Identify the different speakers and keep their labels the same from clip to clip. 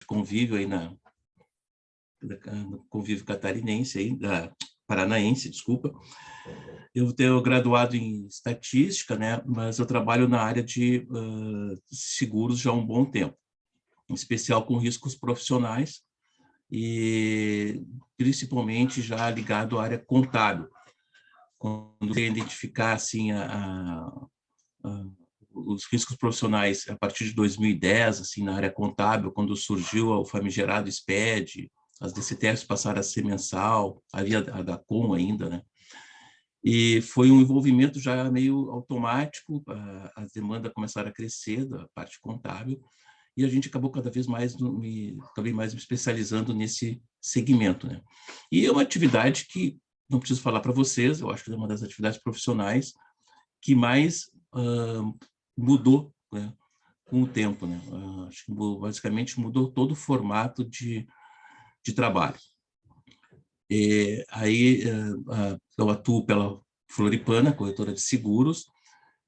Speaker 1: convívio aí no convívio catarinense, aí, paranaense, desculpa. Eu tenho graduado em estatística, né, mas eu trabalho na área de seguros já há um bom tempo, em especial com riscos profissionais e principalmente já ligado à área contábil. Quando você identificar assim os riscos profissionais a partir de 2010, assim, na área contábil, quando surgiu o famigerado SPED, as DCTFs passaram a ser mensal, havia a DACOM ainda, né? E foi um envolvimento já meio automático, as demandas começaram a crescer da parte contábil, e a gente acabou cada vez mais me especializando nesse segmento, né? E é uma atividade que, não preciso falar para vocês, eu acho que é uma das atividades profissionais que mais mudou, né, com o tempo, né? Acho que basicamente mudou todo o formato de trabalho. E aí eu atuo pela Floripana, corretora de seguros.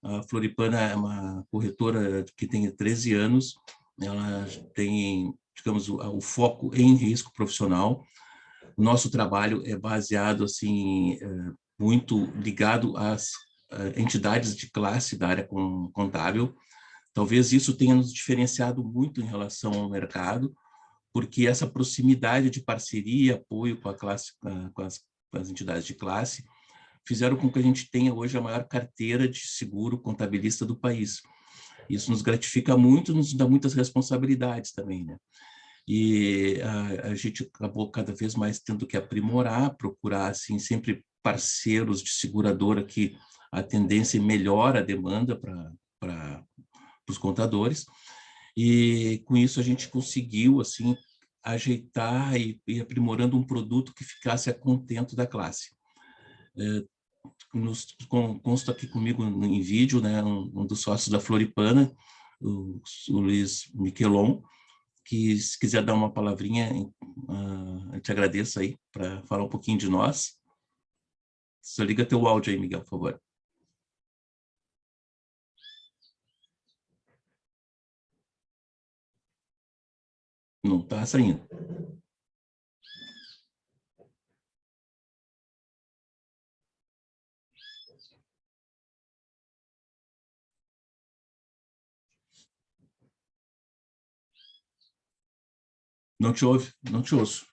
Speaker 1: A Floripana é uma corretora que tem 13 anos, ela tem, digamos, o foco em risco profissional. O nosso trabalho é baseado, assim, muito ligado às entidades de classe da área contábil. Talvez isso tenha nos diferenciado muito em relação ao mercado, porque essa proximidade de parceria e apoio com a classe, com as entidades de classe, fizeram com que a gente tenha hoje a maior carteira de seguro contabilista do país. Isso nos gratifica muito, nos dá muitas responsabilidades também, né? E a gente acabou cada vez mais tendo que aprimorar, procurar, assim, sempre parceiros de seguradora que a tendência melhora a demanda para os contadores. E com isso a gente conseguiu, assim, ajeitar e aprimorando um produto que ficasse a contento da classe. Consta aqui comigo em vídeo, né, um dos sócios da Floripana, o Luiz Miquelon, que se quiser dar uma palavrinha, eu te agradeço aí, para falar um pouquinho de nós. Só liga teu áudio aí, Miguel, por favor. Não está saindo. Não te ouve, não te ouço.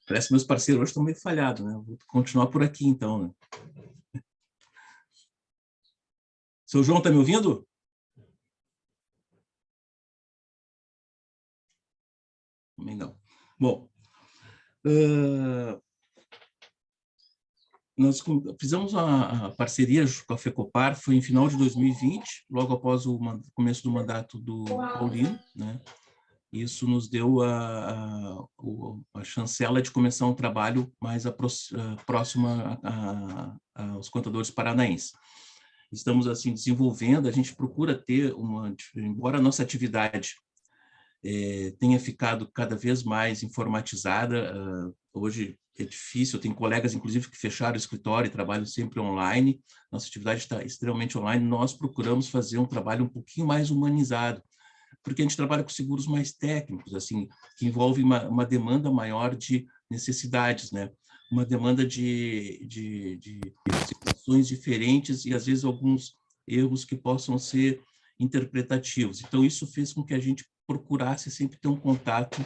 Speaker 1: Parece que meus parceiros hoje estão meio falhados, né? Vou continuar por aqui, então, né? Seu João, está me ouvindo? Também não. Bom, nós fizemos a parceria com a FECOPAR, foi em final de 2020, logo após o começo do mandato do Paulino, né? Isso nos deu a chancela de começar um trabalho mais próximo aos contadores paranaenses. Estamos, assim, desenvolvendo, a gente procura ter embora a nossa atividade tenha ficado cada vez mais informatizada, hoje é difícil, eu tenho colegas, inclusive, que fecharam o escritório e trabalham sempre online, nossa atividade está extremamente online, nós procuramos fazer um trabalho um pouquinho mais humanizado, porque a gente trabalha com seguros mais técnicos, assim, que envolve uma demanda maior de necessidades, né? Uma demanda de situações diferentes e, às vezes, alguns erros que possam ser interpretativos. Então, isso fez com que a gente procurasse sempre ter um contato,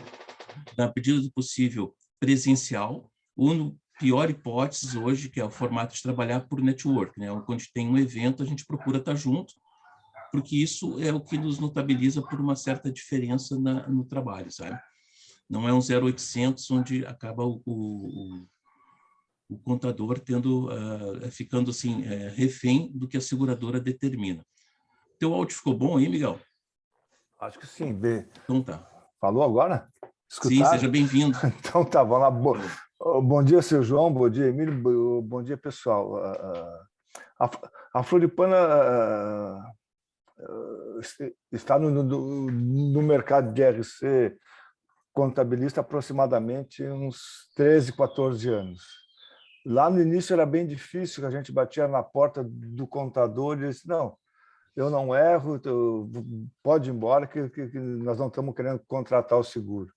Speaker 1: na medida do possível, presencial, ou, no pior hipótese, hoje, que é o formato de trabalhar por network, né? Quando tem um evento, a gente procura estar junto, porque isso é o que nos notabiliza por uma certa diferença no trabalho, sabe? Não é um 0800 onde acaba o contador ficando assim, refém do que a seguradora determina. Teu áudio ficou bom aí, Miguel?
Speaker 2: Acho que sim.
Speaker 1: Então tá.
Speaker 2: Falou agora?
Speaker 1: Escutaram? Sim, seja bem-vindo.
Speaker 2: Então tá, vamos lá. Bom dia, seu João, bom dia, Emílio, bom dia, pessoal. A Floripana está no mercado de RC contabilista aproximadamente uns 13, 14 anos. Lá no início era bem difícil, que a gente batia na porta do contador e disse, não, eu não erro, pode ir embora que nós não estamos querendo contratar o seguro.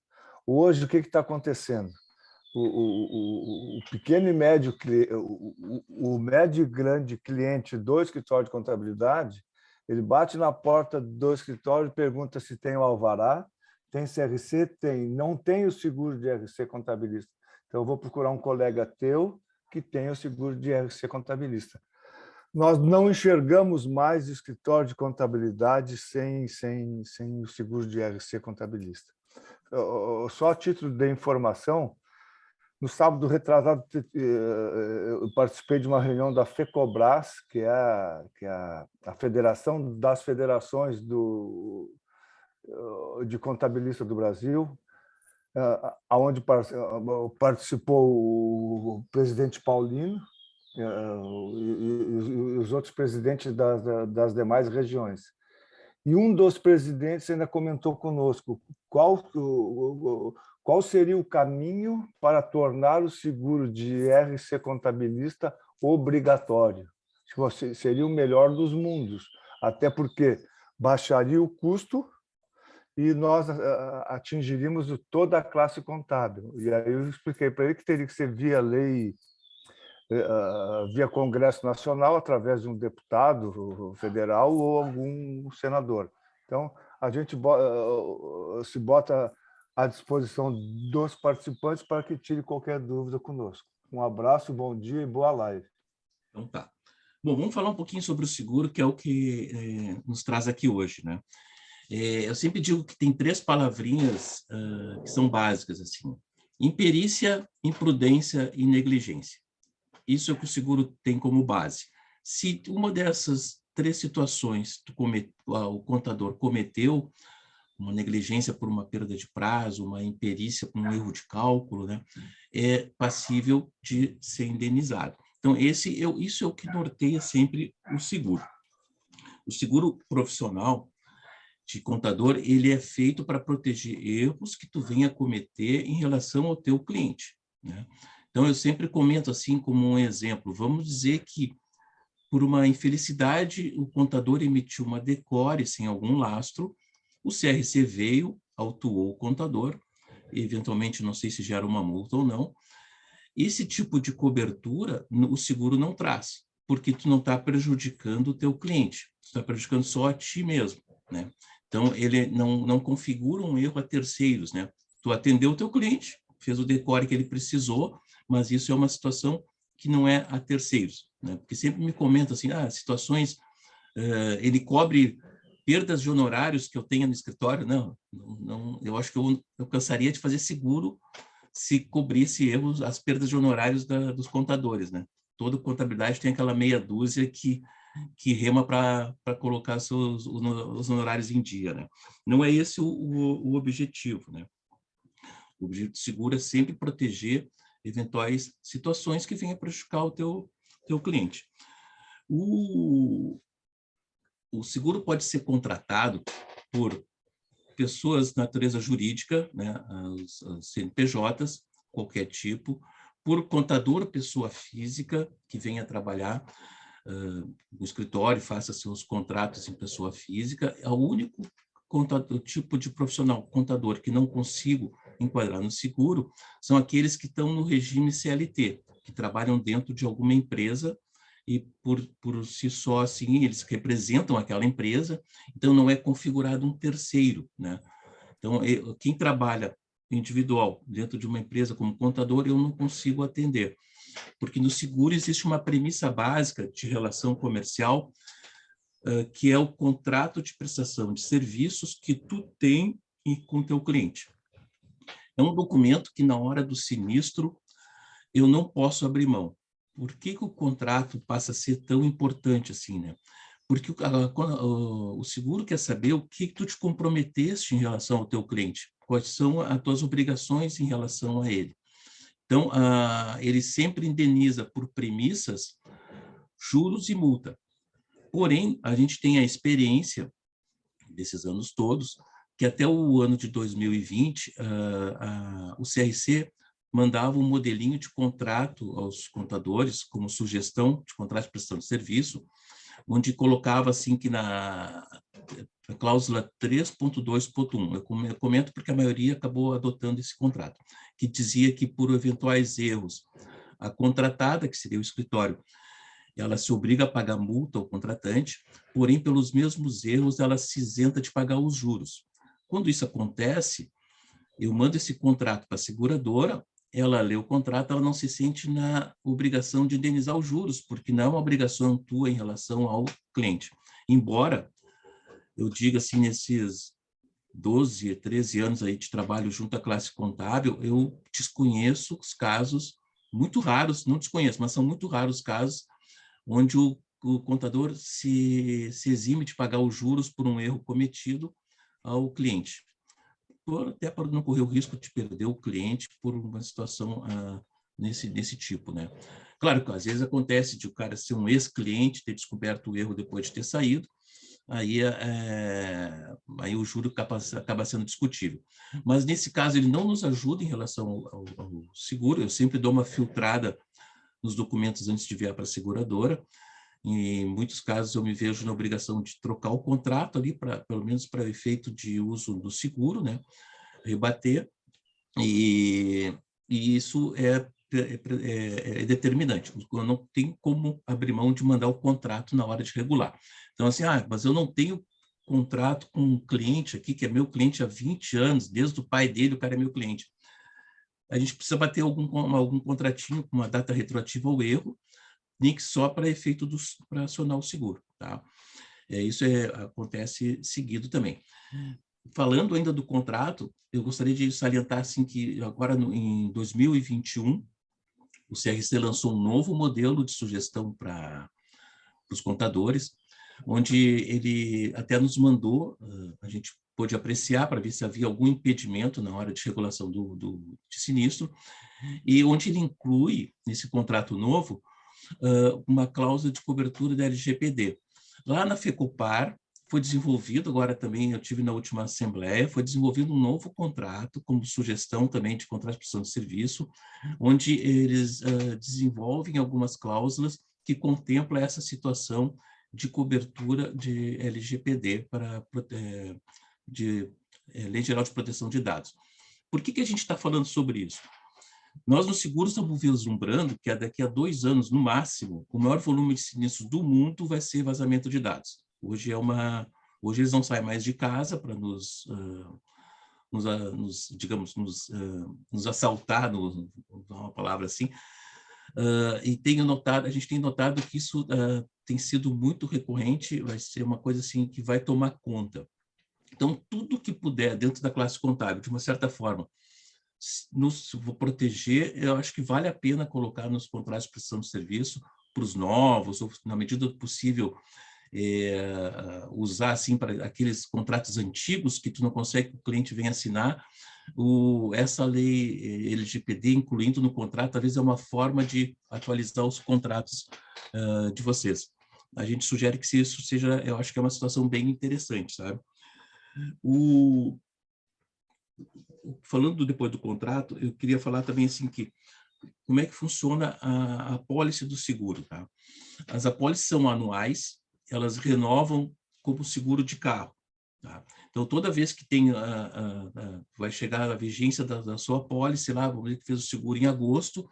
Speaker 2: Hoje, o que está acontecendo? O pequeno e médio, o médio e grande cliente do escritório de contabilidade, ele bate na porta do escritório e pergunta se tem o alvará, tem CRC? Tem. Não tem o seguro de RC contabilista. Então, eu vou procurar um colega teu que tenha o seguro de RC contabilista. Nós não enxergamos mais escritório de contabilidade sem o seguro de RC contabilista. Só a título de informação, no sábado retrasado, eu participei de uma reunião da FECOBRAS, que é a Federação das Federações de Contabilistas do Brasil, onde participou o presidente Paulino e os outros presidentes das demais regiões. E um dos presidentes ainda comentou conosco qual seria o caminho para tornar o seguro de RC contabilista obrigatório. Seria o melhor dos mundos, até porque baixaria o custo e nós atingiríamos toda a classe contábil. E aí eu expliquei para ele que teria que ser via lei, via Congresso Nacional, através de um deputado federal ou algum senador. Então, a gente se bota à disposição dos participantes para que tire qualquer dúvida conosco. Um abraço, bom dia e boa live.
Speaker 1: Então tá. Bom, vamos falar um pouquinho sobre o seguro, que é o que nos traz aqui hoje, né? Eu sempre digo que tem 3 palavrinhas que são básicas, assim: imperícia, imprudência e negligência. Isso é o que o seguro tem como base. Se uma dessas 3 situações o contador cometeu, uma negligência por uma perda de prazo, uma imperícia por um erro de cálculo, né, é passível de ser indenizado. Então, isso é o que norteia sempre o seguro. O seguro profissional de contador, ele é feito para proteger erros que tu venha cometer em relação ao teu cliente, né? Então, eu sempre comento assim como um exemplo: vamos dizer que, por uma infelicidade, o contador emitiu uma decore sem algum lastro, o CRC veio, autuou o contador, eventualmente, não sei se gera uma multa ou não. Esse tipo de cobertura, o seguro não traz, porque tu não está prejudicando o teu cliente, tu está prejudicando só a ti mesmo, né? Então, ele não configura um erro a terceiros, né? Tu atendeu o teu cliente, fez o decore que ele precisou, mas isso é uma situação que não é a terceiros, né? Porque sempre me comentam assim, situações, ele cobre perdas de honorários que eu tenha no escritório. Não, eu acho que eu cansaria de fazer seguro se cobrisse erros, as perdas de honorários dos contadores, né? Toda contabilidade tem aquela meia dúzia que rema para colocar os honorários em dia, né? Não é esse o objetivo, né? O objetivo do seguro é sempre proteger eventuais situações que venham prejudicar o teu cliente. O seguro pode ser contratado por pessoas de natureza jurídica, né, as CNPJs, qualquer tipo, por contador, pessoa física, que venha trabalhar no escritório, faça seus contratos em pessoa física. É o único tipo de profissional, contador, que não consigo enquadrar no seguro, são aqueles que estão no regime CLT, que trabalham dentro de alguma empresa e por si só, assim, eles representam aquela empresa, então não é configurado um terceiro, né? Então, quem trabalha individual dentro de uma empresa como contador, eu não consigo atender, porque no seguro existe uma premissa básica de relação comercial, que é o contrato de prestação de serviços que tu tem com teu cliente. É um documento que, na hora do sinistro, eu não posso abrir mão. Por que o contrato passa a ser tão importante assim, né? Porque o seguro quer saber o que tu te comprometeste em relação ao teu cliente, quais são as tuas obrigações em relação a ele. Então, ele sempre indeniza por premissas, juros e multa. Porém, a gente tem a experiência desses anos todos, que até o ano de 2020, o CRC mandava um modelinho de contrato aos contadores, como sugestão de contrato de prestação de serviço, onde colocava assim que na cláusula 3.2.1, eu comento porque a maioria acabou adotando esse contrato, que dizia que por eventuais erros, a contratada, que seria o escritório, ela se obriga a pagar multa ao contratante, porém, pelos mesmos erros, ela se isenta de pagar os juros. Quando isso acontece, eu mando esse contrato para a seguradora, ela lê o contrato, ela não se sente na obrigação de indenizar os juros, porque não é uma obrigação tua em relação ao cliente. Embora eu diga assim, nesses 12, 13 anos aí de trabalho junto à classe contábil, eu desconheço os casos muito raros, não desconheço, mas são muito raros os casos onde o contador se exime de pagar os juros por um erro cometido ao cliente, até para não correr o risco de perder o cliente por uma situação nesse tipo, né? Claro que às vezes acontece de o cara ser um ex-cliente, ter descoberto o erro depois de ter saído, aí o juro acaba sendo discutível. Mas, nesse caso, ele não nos ajuda em relação ao seguro. Eu sempre dou uma filtrada nos documentos antes de enviar para a seguradora. Em muitos casos, eu me vejo na obrigação de trocar o contrato ali, pelo menos para o efeito de uso do seguro, né? Rebater. E isso é determinante. Eu não tenho como abrir mão de mandar o contrato na hora de regular. Então, assim, mas eu não tenho contrato com um cliente aqui, que é meu cliente há 20 anos, desde o pai dele, o cara é meu cliente. A gente precisa bater algum contratinho com uma data retroativa ao erro, nem que só para efeito para acionar o seguro. Tá? Isso acontece seguido também. Falando ainda do contrato, eu gostaria de salientar assim, que agora, em 2021, o CRC lançou um novo modelo de sugestão para os contadores, onde ele até nos mandou, a gente pôde apreciar para ver se havia algum impedimento na hora de regulação de sinistro, e onde ele inclui, nesse contrato novo, uma cláusula de cobertura da LGPD. Lá na FECOPAR, foi desenvolvido, agora também eu tive na última assembleia, foi desenvolvido um novo contrato, como sugestão também de contrato de prestação de serviço, onde eles desenvolvem algumas cláusulas que contemplam essa situação de cobertura de LGPD, Lei Geral de Proteção de Dados. Por que a gente está falando sobre isso? Nós, no seguro, estamos vislumbrando que daqui a 2 anos, no máximo, o maior volume de sinistros do mundo vai ser vazamento de dados. Hoje eles não saem mais de casa para nos assaltar, uma palavra assim. E a gente tem notado que isso tem sido muito recorrente, vai ser uma coisa assim que vai tomar conta. Então, tudo que puder, dentro da classe contábil, de uma certa forma, nos proteger, eu acho que vale a pena colocar nos contratos de prestação de serviço para os novos, ou, na medida do possível, usar assim para aqueles contratos antigos que tu não consegue que o cliente venha assinar, essa lei LGPD, incluindo no contrato, talvez é uma forma de atualizar os contratos de vocês. A gente sugere que se isso seja, eu acho que é uma situação bem interessante, sabe? Falando depois do contrato, eu queria falar também assim que como é que funciona a apólice do seguro, tá? As apólices são anuais, elas renovam como seguro de carro, tá? Então, toda vez que vai chegar a vigência da sua apólice lá, vamos dizer que fez o seguro em agosto,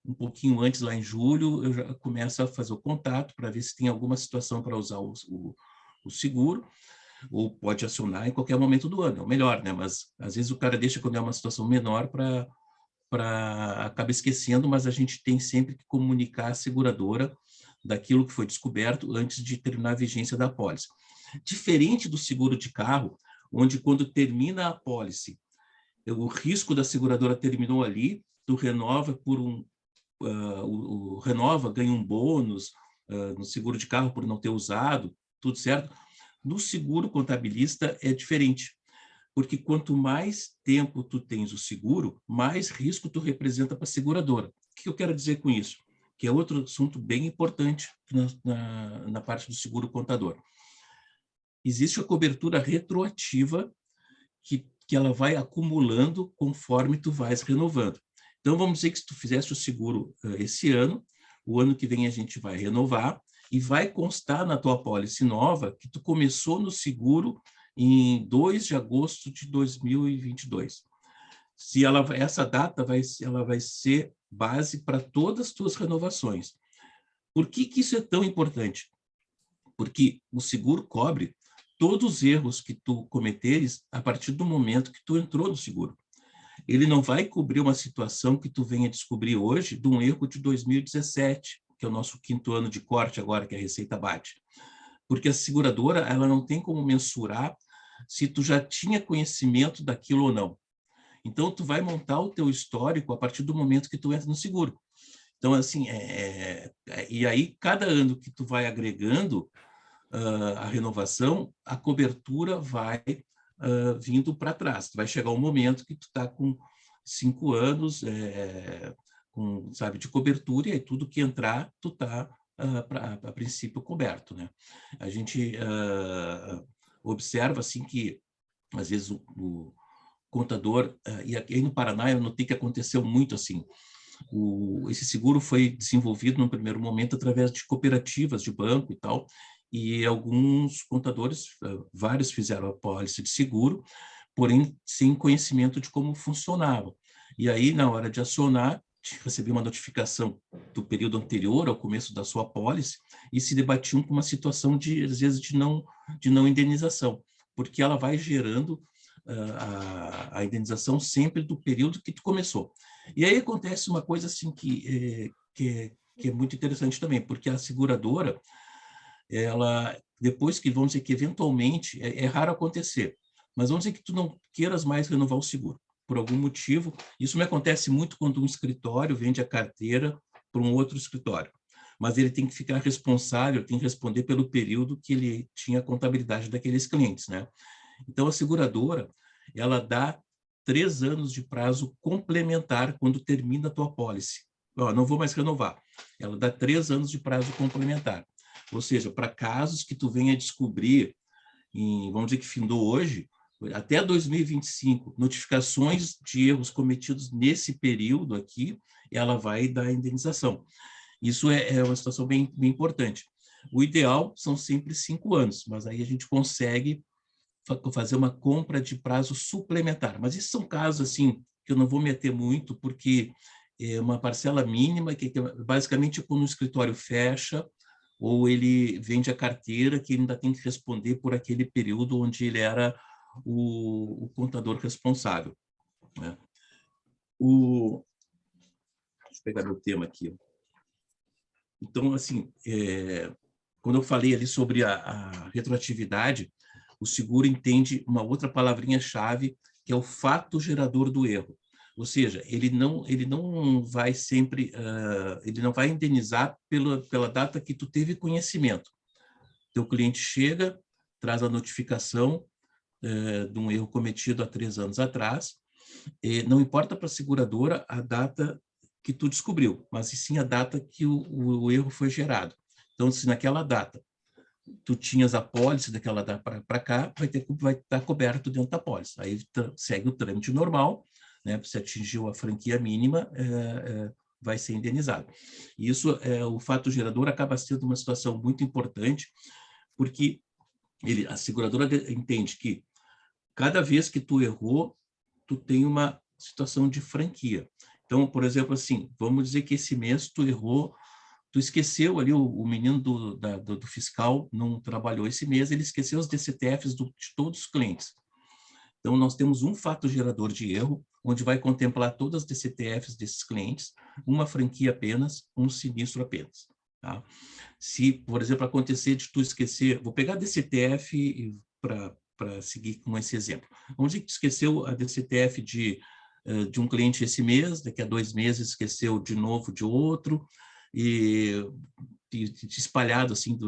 Speaker 1: um pouquinho antes, lá em julho, eu já começo a fazer o contato para ver se tem alguma situação para usar o seguro, ou pode acionar em qualquer momento do ano, é o melhor, né? Mas às vezes o cara deixa quando é uma situação menor acaba esquecendo, mas a gente tem sempre que comunicar a seguradora daquilo que foi descoberto antes de terminar a vigência da apólice. Diferente do seguro de carro, onde quando termina a apólice, o risco da seguradora terminou ali, tu renova renova, ganha um bônus no seguro de carro por não ter usado, tudo certo? No seguro contabilista é diferente, porque quanto mais tempo tu tens o seguro, mais risco tu representa para a seguradora. O que eu quero dizer com isso? Que é outro assunto bem importante na parte do seguro contador. Existe a cobertura retroativa que ela vai acumulando conforme tu vais renovando. Então, vamos dizer que se tu fizeste o seguro esse ano, o ano que vem a gente vai renovar, e vai constar na tua apólice nova que tu começou no seguro em 2 de agosto de 2022. Essa data ela vai ser base para todas as tuas renovações. Por que isso é tão importante? Porque o seguro cobre todos os erros que tu cometeres a partir do momento que tu entrou no seguro. Ele não vai cobrir uma situação que tu venha descobrir hoje de um erro de 2017, que é o nosso 5º ano de corte agora, que a Receita bate. Porque a seguradora, ela não tem como mensurar se tu já tinha conhecimento daquilo ou não. Então, tu vai montar o teu histórico a partir do momento que tu entra no seguro. Então, assim, e aí, cada ano que tu vai agregando a renovação, a cobertura vai vindo para trás. Vai chegar um momento que tu está com 5 anos sabe, de cobertura, e aí tudo que entrar, tu está, a princípio, coberto, né? A gente observa, assim, que, às vezes, o contador, e aqui no Paraná eu notei que aconteceu muito assim, esse seguro foi desenvolvido no primeiro momento através de cooperativas de banco e tal, e alguns contadores, vários fizeram a apólice de seguro, porém sem conhecimento de como funcionava. E aí, na hora de acionar, recebi uma notificação do período anterior ao começo da sua apólice e se debatiam com uma situação, às vezes, de não indenização, porque ela vai gerando a indenização sempre do período que tu começou. E aí acontece uma coisa assim que é muito interessante também, porque a seguradora, ela, depois que, vamos dizer que eventualmente, é raro acontecer, mas vamos dizer que tu não queiras mais renovar o seguro, por algum motivo. Isso me acontece muito quando um escritório vende a carteira para um outro escritório, mas ele tem que ficar responsável, tem que responder pelo período que ele tinha a contabilidade daqueles clientes, né? Então, a seguradora, ela dá 3 anos de prazo complementar quando termina a tua apólice. Não vou mais renovar. Ela dá 3 anos de prazo complementar. Ou seja, para casos que tu venha descobrir, vamos dizer que findou hoje, até 2025, notificações de erros cometidos nesse período aqui, ela vai dar indenização. Isso é uma situação bem importante. O ideal são sempre 5 anos, mas aí a gente consegue fazer uma compra de prazo suplementar. Mas esses são casos assim que eu não vou meter muito, porque é uma parcela mínima, que basicamente quando o escritório fecha, ou ele vende a carteira, que ele ainda tem que responder por aquele período onde ele era o contador responsável, né? Deixa eu pegar meu tema aqui. Então, assim, quando eu falei ali sobre a retroatividade, o seguro entende uma outra palavrinha-chave, que é o fato gerador do erro. Ou seja, ele não vai sempre, ele não vai indenizar pela data que tu teve conhecimento. Teu cliente chega, traz a notificação de um erro cometido há 3 anos atrás, e não importa para a seguradora a data que tu descobriu, mas sim a data que o erro foi gerado. Então, se naquela data tu tinhas a pólice daquela data para cá, vai estar coberto dentro da pólice. Aí segue o trâmite normal, né? Se atingiu a franquia mínima, vai ser indenizado. Isso, o fato gerador acaba sendo uma situação muito importante, porque a seguradora entende que cada vez que tu errou, tu tem uma situação de franquia. Então, por exemplo, assim, vamos dizer que esse mês tu errou, tu esqueceu ali, o menino do fiscal não trabalhou esse mês, ele esqueceu os DCTFs de todos os clientes. Então, nós temos um fato gerador de erro, onde vai contemplar todas as DCTFs desses clientes, uma franquia apenas, um sinistro apenas. Tá? Se, por exemplo, acontecer de tu esquecer, vou pegar a DCTF para seguir com esse exemplo. Vamos dizer que tu esqueceu a DCTF de um cliente esse mês, daqui a 2 meses esqueceu de novo de outro, e espalhado assim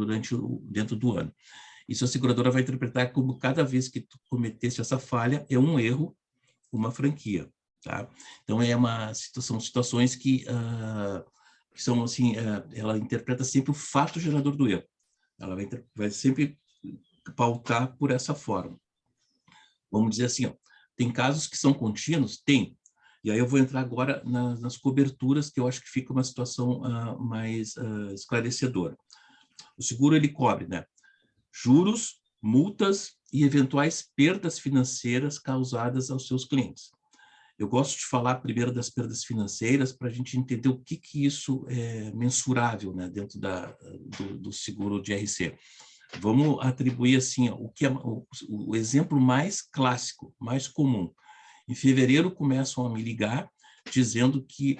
Speaker 1: dentro do ano. Isso a seguradora vai interpretar como cada vez que tu cometesse essa falha é um erro, uma franquia, tá? Então são situações que são assim, ela interpreta sempre o fato gerador do erro. Ela vai sempre pautar por essa forma. Vamos dizer assim, tem casos que são contínuos? Tem. E aí eu vou entrar agora nas coberturas, que eu acho que fica uma situação mais esclarecedora. O seguro ele cobre, né, juros, multas e eventuais perdas financeiras causadas aos seus clientes. Eu gosto de falar primeiro das perdas financeiras para a gente entender o que isso é mensurável, né, dentro do seguro de RC. Vamos atribuir assim, o que é o exemplo mais clássico, mais comum. Em fevereiro começam a me ligar dizendo que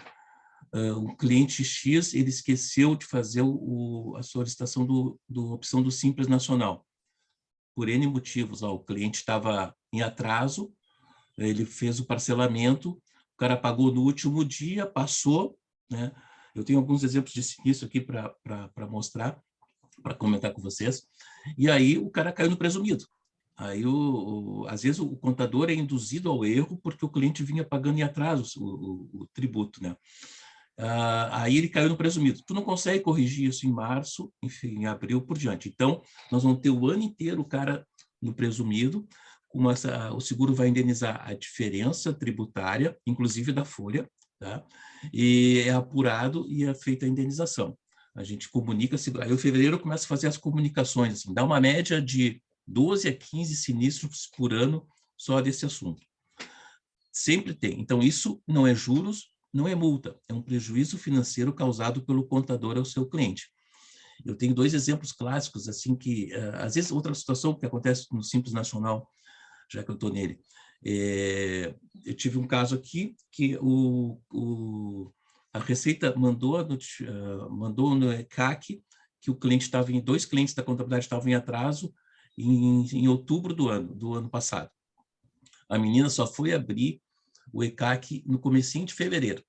Speaker 1: o cliente X ele esqueceu de fazer a solicitação do opção do Simples Nacional. Por N motivos, o cliente estava em atraso, ele fez o parcelamento, o cara pagou no último dia, passou, né? Eu tenho alguns exemplos disso aqui para mostrar, para comentar com vocês. E aí o cara caiu no presumido. Aí, às vezes, o contador é induzido ao erro porque o cliente vinha pagando em atraso o tributo, né? Aí ele caiu no presumido. Tu não consegue corrigir isso em março, enfim, em abril, por diante. Então, nós vamos ter o ano inteiro o cara no presumido, o seguro vai indenizar a diferença tributária, inclusive da folha, tá? E é apurado e é feita a indenização. A gente comunica, aí em fevereiro começa a fazer as comunicações, assim, dá uma média de 12 a 15 sinistros por ano só desse assunto. Sempre tem. Então, isso não é juros, não é multa, é um prejuízo financeiro causado pelo contador ao seu cliente. Eu tenho 2 exemplos clássicos, assim, que, às vezes, outra situação que acontece no Simples Nacional, já que eu estou nele. Eu tive um caso aqui que a Receita mandou no ECAC que o cliente estava 2 clientes da contabilidade estavam em atraso em outubro do ano passado. A menina só foi abrir o ECAC no comecinho de fevereiro.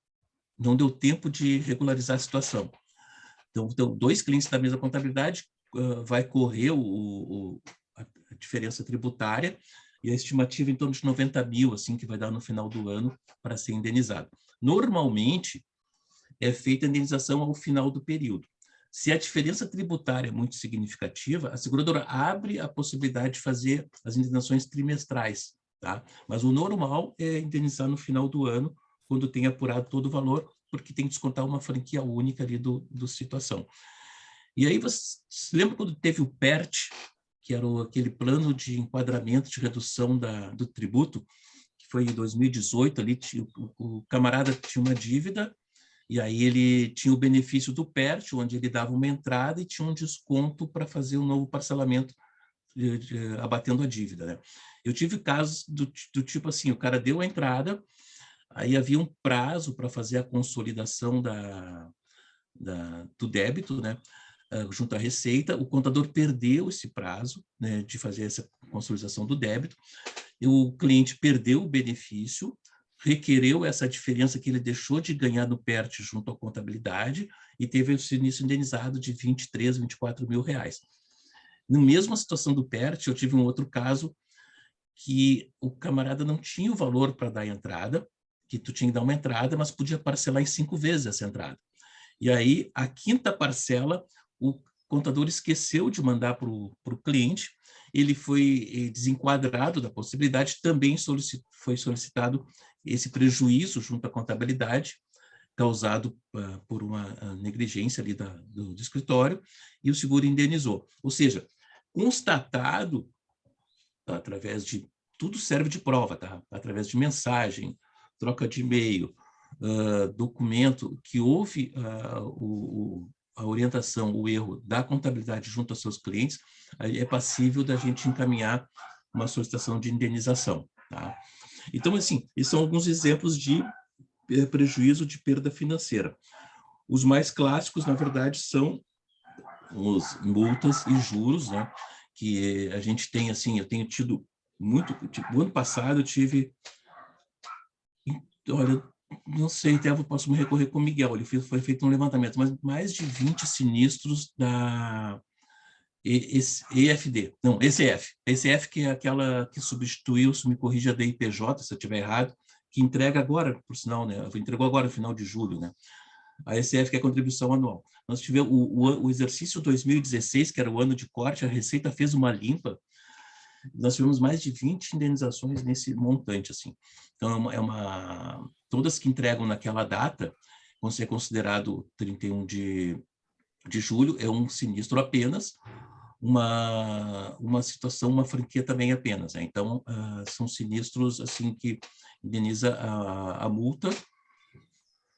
Speaker 1: Não deu tempo de regularizar a situação. Então 2 clientes da mesma contabilidade, vai correr a diferença tributária, e a estimativa em torno de 90 mil, assim, que vai dar no final do ano para ser indenizado. Normalmente, é feita a indenização ao final do período. Se a diferença tributária é muito significativa, a seguradora abre a possibilidade de fazer as indenizações trimestrais, tá? Mas o normal é indenizar no final do ano, quando tem apurado todo o valor, porque tem que descontar uma franquia única ali do situação. E aí, você se lembra quando teve o PERT, que era aquele plano de enquadramento de redução do tributo, que foi em 2018, ali o camarada tinha uma dívida, e aí ele tinha o benefício do PERT, onde ele dava uma entrada e tinha um desconto para fazer um novo parcelamento, abatendo a dívida, né? Eu tive casos do tipo assim, o cara deu a entrada, aí havia um prazo para fazer a consolidação do débito, né? Junto à Receita, o contador perdeu esse prazo, né, de fazer essa consolidação do débito, e o cliente perdeu o benefício, requereu essa diferença que ele deixou de ganhar no PERT junto à contabilidade e teve o sinistro indenizado de 23, 24 mil reais. Na mesma situação do PERT, eu tive um outro caso que o camarada não tinha o valor para dar a entrada, que tu tinha que dar uma entrada, mas podia parcelar em 5 vezes essa entrada. E aí, a 5ª parcela, o contador esqueceu de mandar para o cliente, ele foi desenquadrado da possibilidade, também foi solicitado esse prejuízo junto à contabilidade, causado por uma negligência ali do escritório, e o seguro indenizou. Ou seja, constatado, através de... Tudo serve de prova, tá? Através de mensagem, troca de e-mail, documento, que houve a orientação, o erro da contabilidade junto aos seus clientes, aí é passível da gente encaminhar uma solicitação de indenização, tá? Então, assim, esses são alguns exemplos de prejuízo de perda financeira. Os mais clássicos, na verdade, são os multas e juros, né? Que a gente tem, assim, eu tenho tido muito... Tipo, ano passado eu tive... Olha, não sei, até eu posso me recorrer com o Miguel, foi feito um levantamento, mas mais de 20 sinistros da EFD, não, ECF. ECF, que é aquela que substituiu, se me corrija, a DIPJ, se eu estiver errado, que entrega agora, por sinal, né? Entregou agora no final de julho, né? A ECF, que é a contribuição anual. Nós tivemos o exercício 2016, que era o ano de corte, a Receita fez uma limpa, nós tivemos mais de 20 indenizações nesse montante, assim. Então, todas que entregam naquela data vão ser considerado 31 de de julho é um sinistro apenas, uma situação, uma franquia também apenas, né? Então, são sinistros assim que indeniza a multa,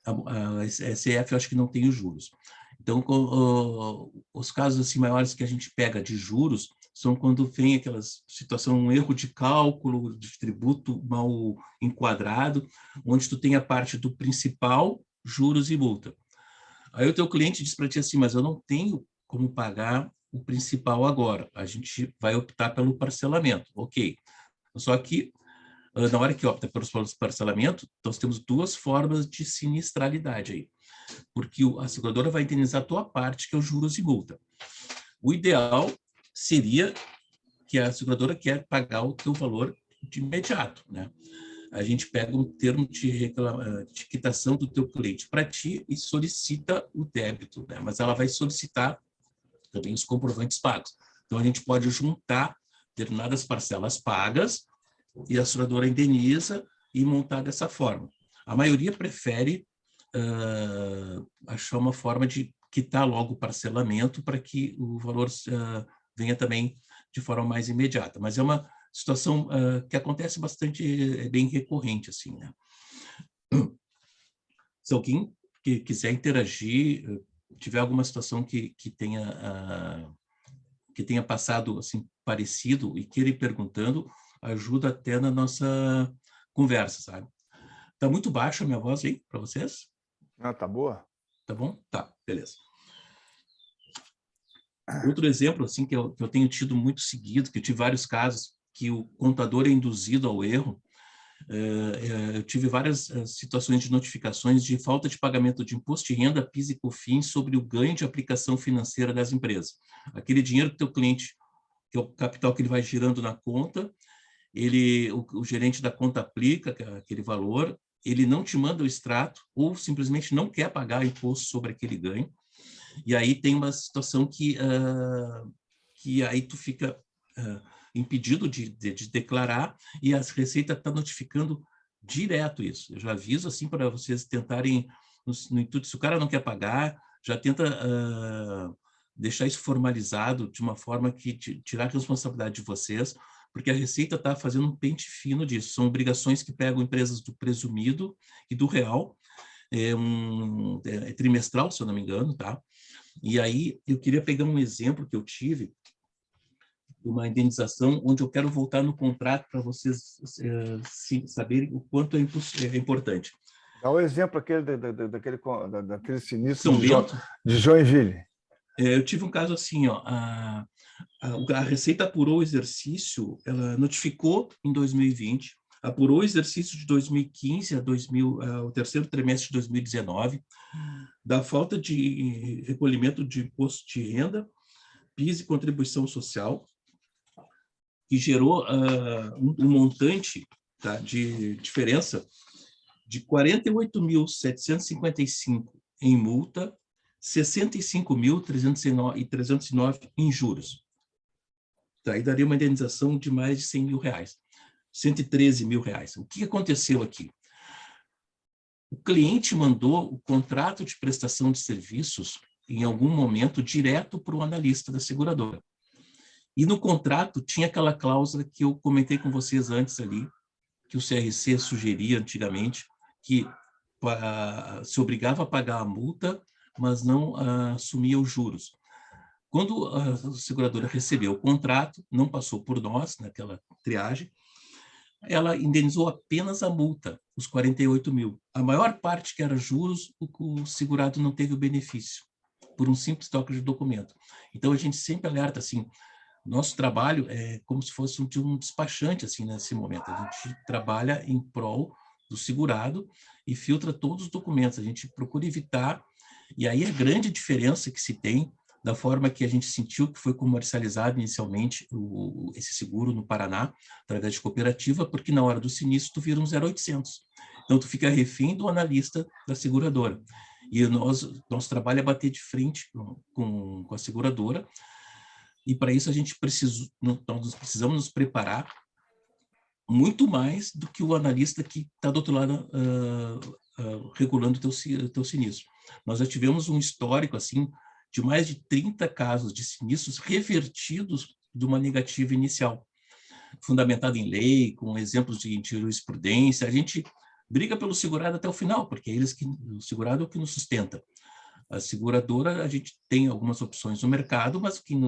Speaker 1: a SCF eu acho que não tem os juros. Então, os casos assim maiores que a gente pega de juros são quando vem aquela situação, um erro de cálculo de tributo mal enquadrado, onde tu tem a parte do principal, juros e multa. Aí o teu cliente diz para ti assim, mas eu não tenho como pagar o principal agora. A gente vai optar pelo parcelamento. Ok. Só que, na hora que opta pelo parcelamento, nós temos duas formas de sinistralidade aí. Porque a seguradora vai indenizar a tua parte, que é os juros e multa. O ideal seria que a seguradora quer pagar o teu valor de imediato, né? A gente pega um termo de quitação do teu cliente para ti e solicita o débito, né? Mas ela vai solicitar também os comprovantes pagos. Então, a gente pode juntar determinadas parcelas pagas e a seguradora indeniza e montar dessa forma. A maioria prefere achar uma forma de quitar logo o parcelamento para que o valor venha também de forma mais imediata. Mas é uma situação que acontece bastante, é bem recorrente, assim, né? Se alguém que quiser interagir, tiver alguma situação que tenha passado assim parecido e queira ir perguntando, ajuda até na nossa conversa, sabe? Tá muito baixa a minha voz aí para vocês?
Speaker 2: Ah, tá boa?
Speaker 1: Tá bom? Tá, beleza. Outro exemplo assim que eu tenho tido muito seguido, que eu tive vários casos que o contador é induzido ao erro. Eu tive várias situações de notificações de falta de pagamento de imposto de renda, PIS e COFINS sobre o ganho de aplicação financeira das empresas. Aquele dinheiro que o teu cliente, que é o capital que ele vai girando na conta, o gerente da conta aplica aquele valor, ele não te manda o extrato ou simplesmente não quer pagar imposto sobre aquele ganho. E aí tem uma situação que aí tu fica impedido de declarar e a Receita está notificando direto isso. Eu já aviso assim para vocês tentarem, no intuito, se o cara não quer pagar, já tenta deixar isso formalizado de uma forma que tirar a responsabilidade de vocês, porque a Receita está fazendo um pente fino disso. São obrigações que pegam empresas do presumido e do real, é trimestral, se eu não me engano, tá? E aí eu queria pegar um exemplo que eu tive, uma indenização, onde eu quero voltar no contrato para vocês saberem o quanto é importante.
Speaker 2: Dá o exemplo daquele sinistro
Speaker 1: São Bento,
Speaker 2: de Joinville.
Speaker 1: Eu tive um caso assim, ó, a Receita apurou o exercício, ela notificou em 2020, apurou o exercício de 2015 o terceiro trimestre de 2019, da falta de recolhimento de imposto de renda, PIS e contribuição social, que gerou um montante, tá, de diferença de 48.755 em multa, 65.309 em juros. Tá, aí daria uma indenização de mais de 100 mil reais, 113 mil reais. O que aconteceu aqui? O cliente mandou o contrato de prestação de serviços, em algum momento, direto para o analista da seguradora. E no contrato tinha aquela cláusula que eu comentei com vocês antes ali, que o CRC sugeria antigamente, que se obrigava a pagar a multa, mas não assumia os juros. Quando a seguradora recebeu o contrato, não passou por nós naquela triagem, ela indenizou apenas a multa, os 48 mil. A maior parte que era juros, o segurado não teve o benefício, por um simples toque de documento. Então, a gente sempre alerta assim, nosso trabalho é como se fosse de um despachante, assim, nesse momento. A gente trabalha em prol do segurado e filtra todos os documentos. A gente procura evitar, e aí a grande diferença que se tem da forma que a gente sentiu que foi comercializado inicialmente esse seguro no Paraná, através de cooperativa, porque na hora do sinistro tu vira um 0800. Então tu fica refém do analista da seguradora. E nosso trabalho é bater de frente com a seguradora, e para isso nós precisamos nos preparar muito mais do que o analista que está do outro lado regulando o teu sinistro. Nós já tivemos um histórico assim de mais de 30 casos de sinistros revertidos de uma negativa inicial, fundamentada em lei, com exemplos de jurisprudência. A gente briga pelo segurado até o final, porque é o segurado é o que nos sustenta. A seguradora, a gente tem algumas opções no mercado, mas quem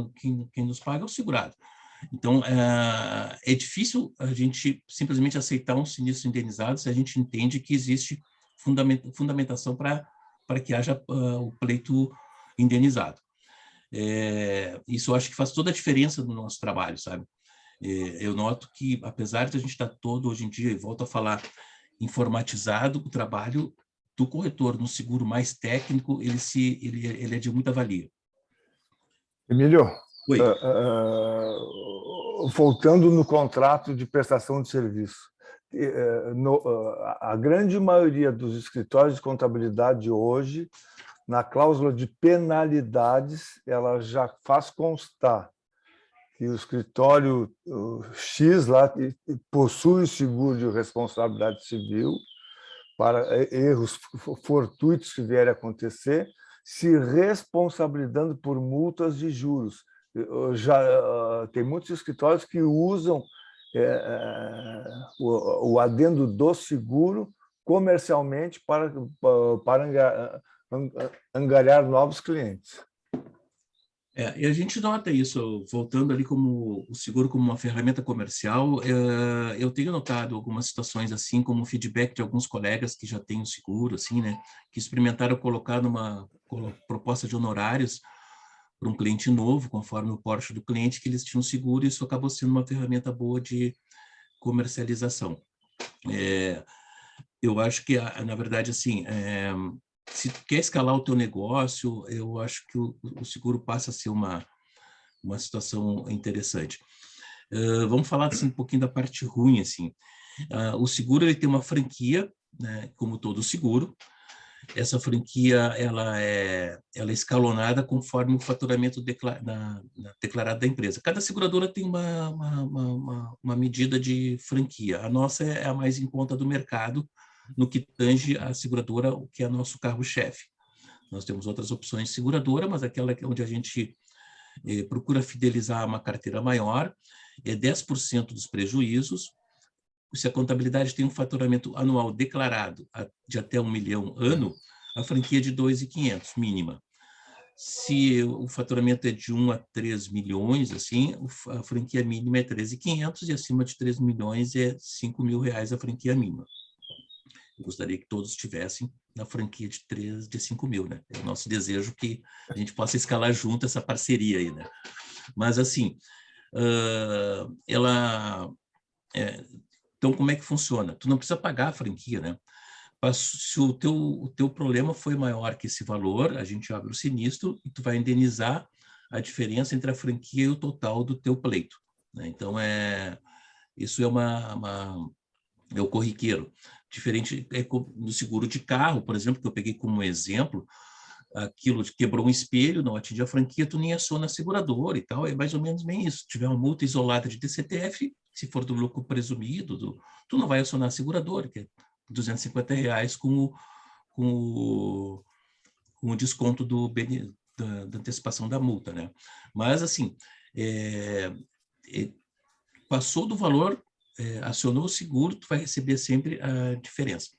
Speaker 1: nos paga é o segurado. Então, é difícil a gente simplesmente aceitar um sinistro indenizado se a gente entende que existe fundamentação para que haja o pleito indenizado. Isso eu acho que faz toda a diferença no nosso trabalho, sabe? Eu noto que, apesar de a gente estar todo, hoje em dia, e volto a falar, informatizado, o trabalho do corretor no seguro mais técnico, ele é de muita valia.
Speaker 2: Emílio,
Speaker 1: Oi.
Speaker 2: Voltando no contrato de prestação de serviço, a grande maioria dos escritórios de contabilidade hoje, na cláusula de penalidades, ela já faz constar que o escritório X lá possui seguro de responsabilidade civil para erros fortuitos que vierem a acontecer, se responsabilizando por multas de juros. Tem muitos escritórios que usam o adendo do seguro comercialmente para angariar novos clientes.
Speaker 1: E a gente nota isso, voltando ali como o seguro como uma ferramenta comercial, eu tenho notado algumas situações assim, como feedback de alguns colegas que já têm o seguro, assim, né, que experimentaram colocar numa proposta de honorários para um cliente novo, conforme o porte do cliente, que eles tinham seguro, e isso acabou sendo uma ferramenta boa de comercialização. Eu acho que, na verdade, assim, se tu quer escalar o teu negócio, eu acho que o seguro passa a ser uma situação interessante. Vamos falar assim, um pouquinho da parte ruim. Assim. O seguro ele tem uma franquia, né, como todo seguro. Essa franquia ela é escalonada conforme o faturamento declarado da empresa. Cada seguradora tem uma medida de franquia. A nossa é a mais em conta do mercado, no que tange a seguradora, que é nosso carro-chefe. Nós temos outras opções de seguradora, mas aquela onde a gente procura fidelizar uma carteira maior, é 10% dos prejuízos. Se a contabilidade tem um faturamento anual declarado de até 1 milhão ano, a franquia é de 2.500, mínima. Se o faturamento é de 1 a 3 milhões, assim, a franquia mínima é 13.500 e acima de 3 milhões é R$5.000 a franquia mínima. Eu gostaria que todos estivessem na franquia de 5 mil, né? É o nosso desejo que a gente possa escalar junto essa parceria aí, né? Mas, assim, então, como é que funciona? Tu não precisa pagar a franquia, né? Se o teu problema foi maior que esse valor, a gente abre o sinistro e tu vai indenizar a diferença entre a franquia e o total do teu pleito, né? Então, isso é é o corriqueiro. Diferente no seguro de carro, por exemplo, que eu peguei como exemplo, aquilo quebrou um espelho, não atinge a franquia, tu nem aciona a seguradora e tal, é mais ou menos bem isso. Se tiver uma multa isolada de DCTF, se for do lucro presumido, tu não vai acionar a seguradora, que é R$250 com o desconto da antecipação da multa, né? Mas, assim, passou do valor, acionou o seguro, tu vai receber sempre a diferença.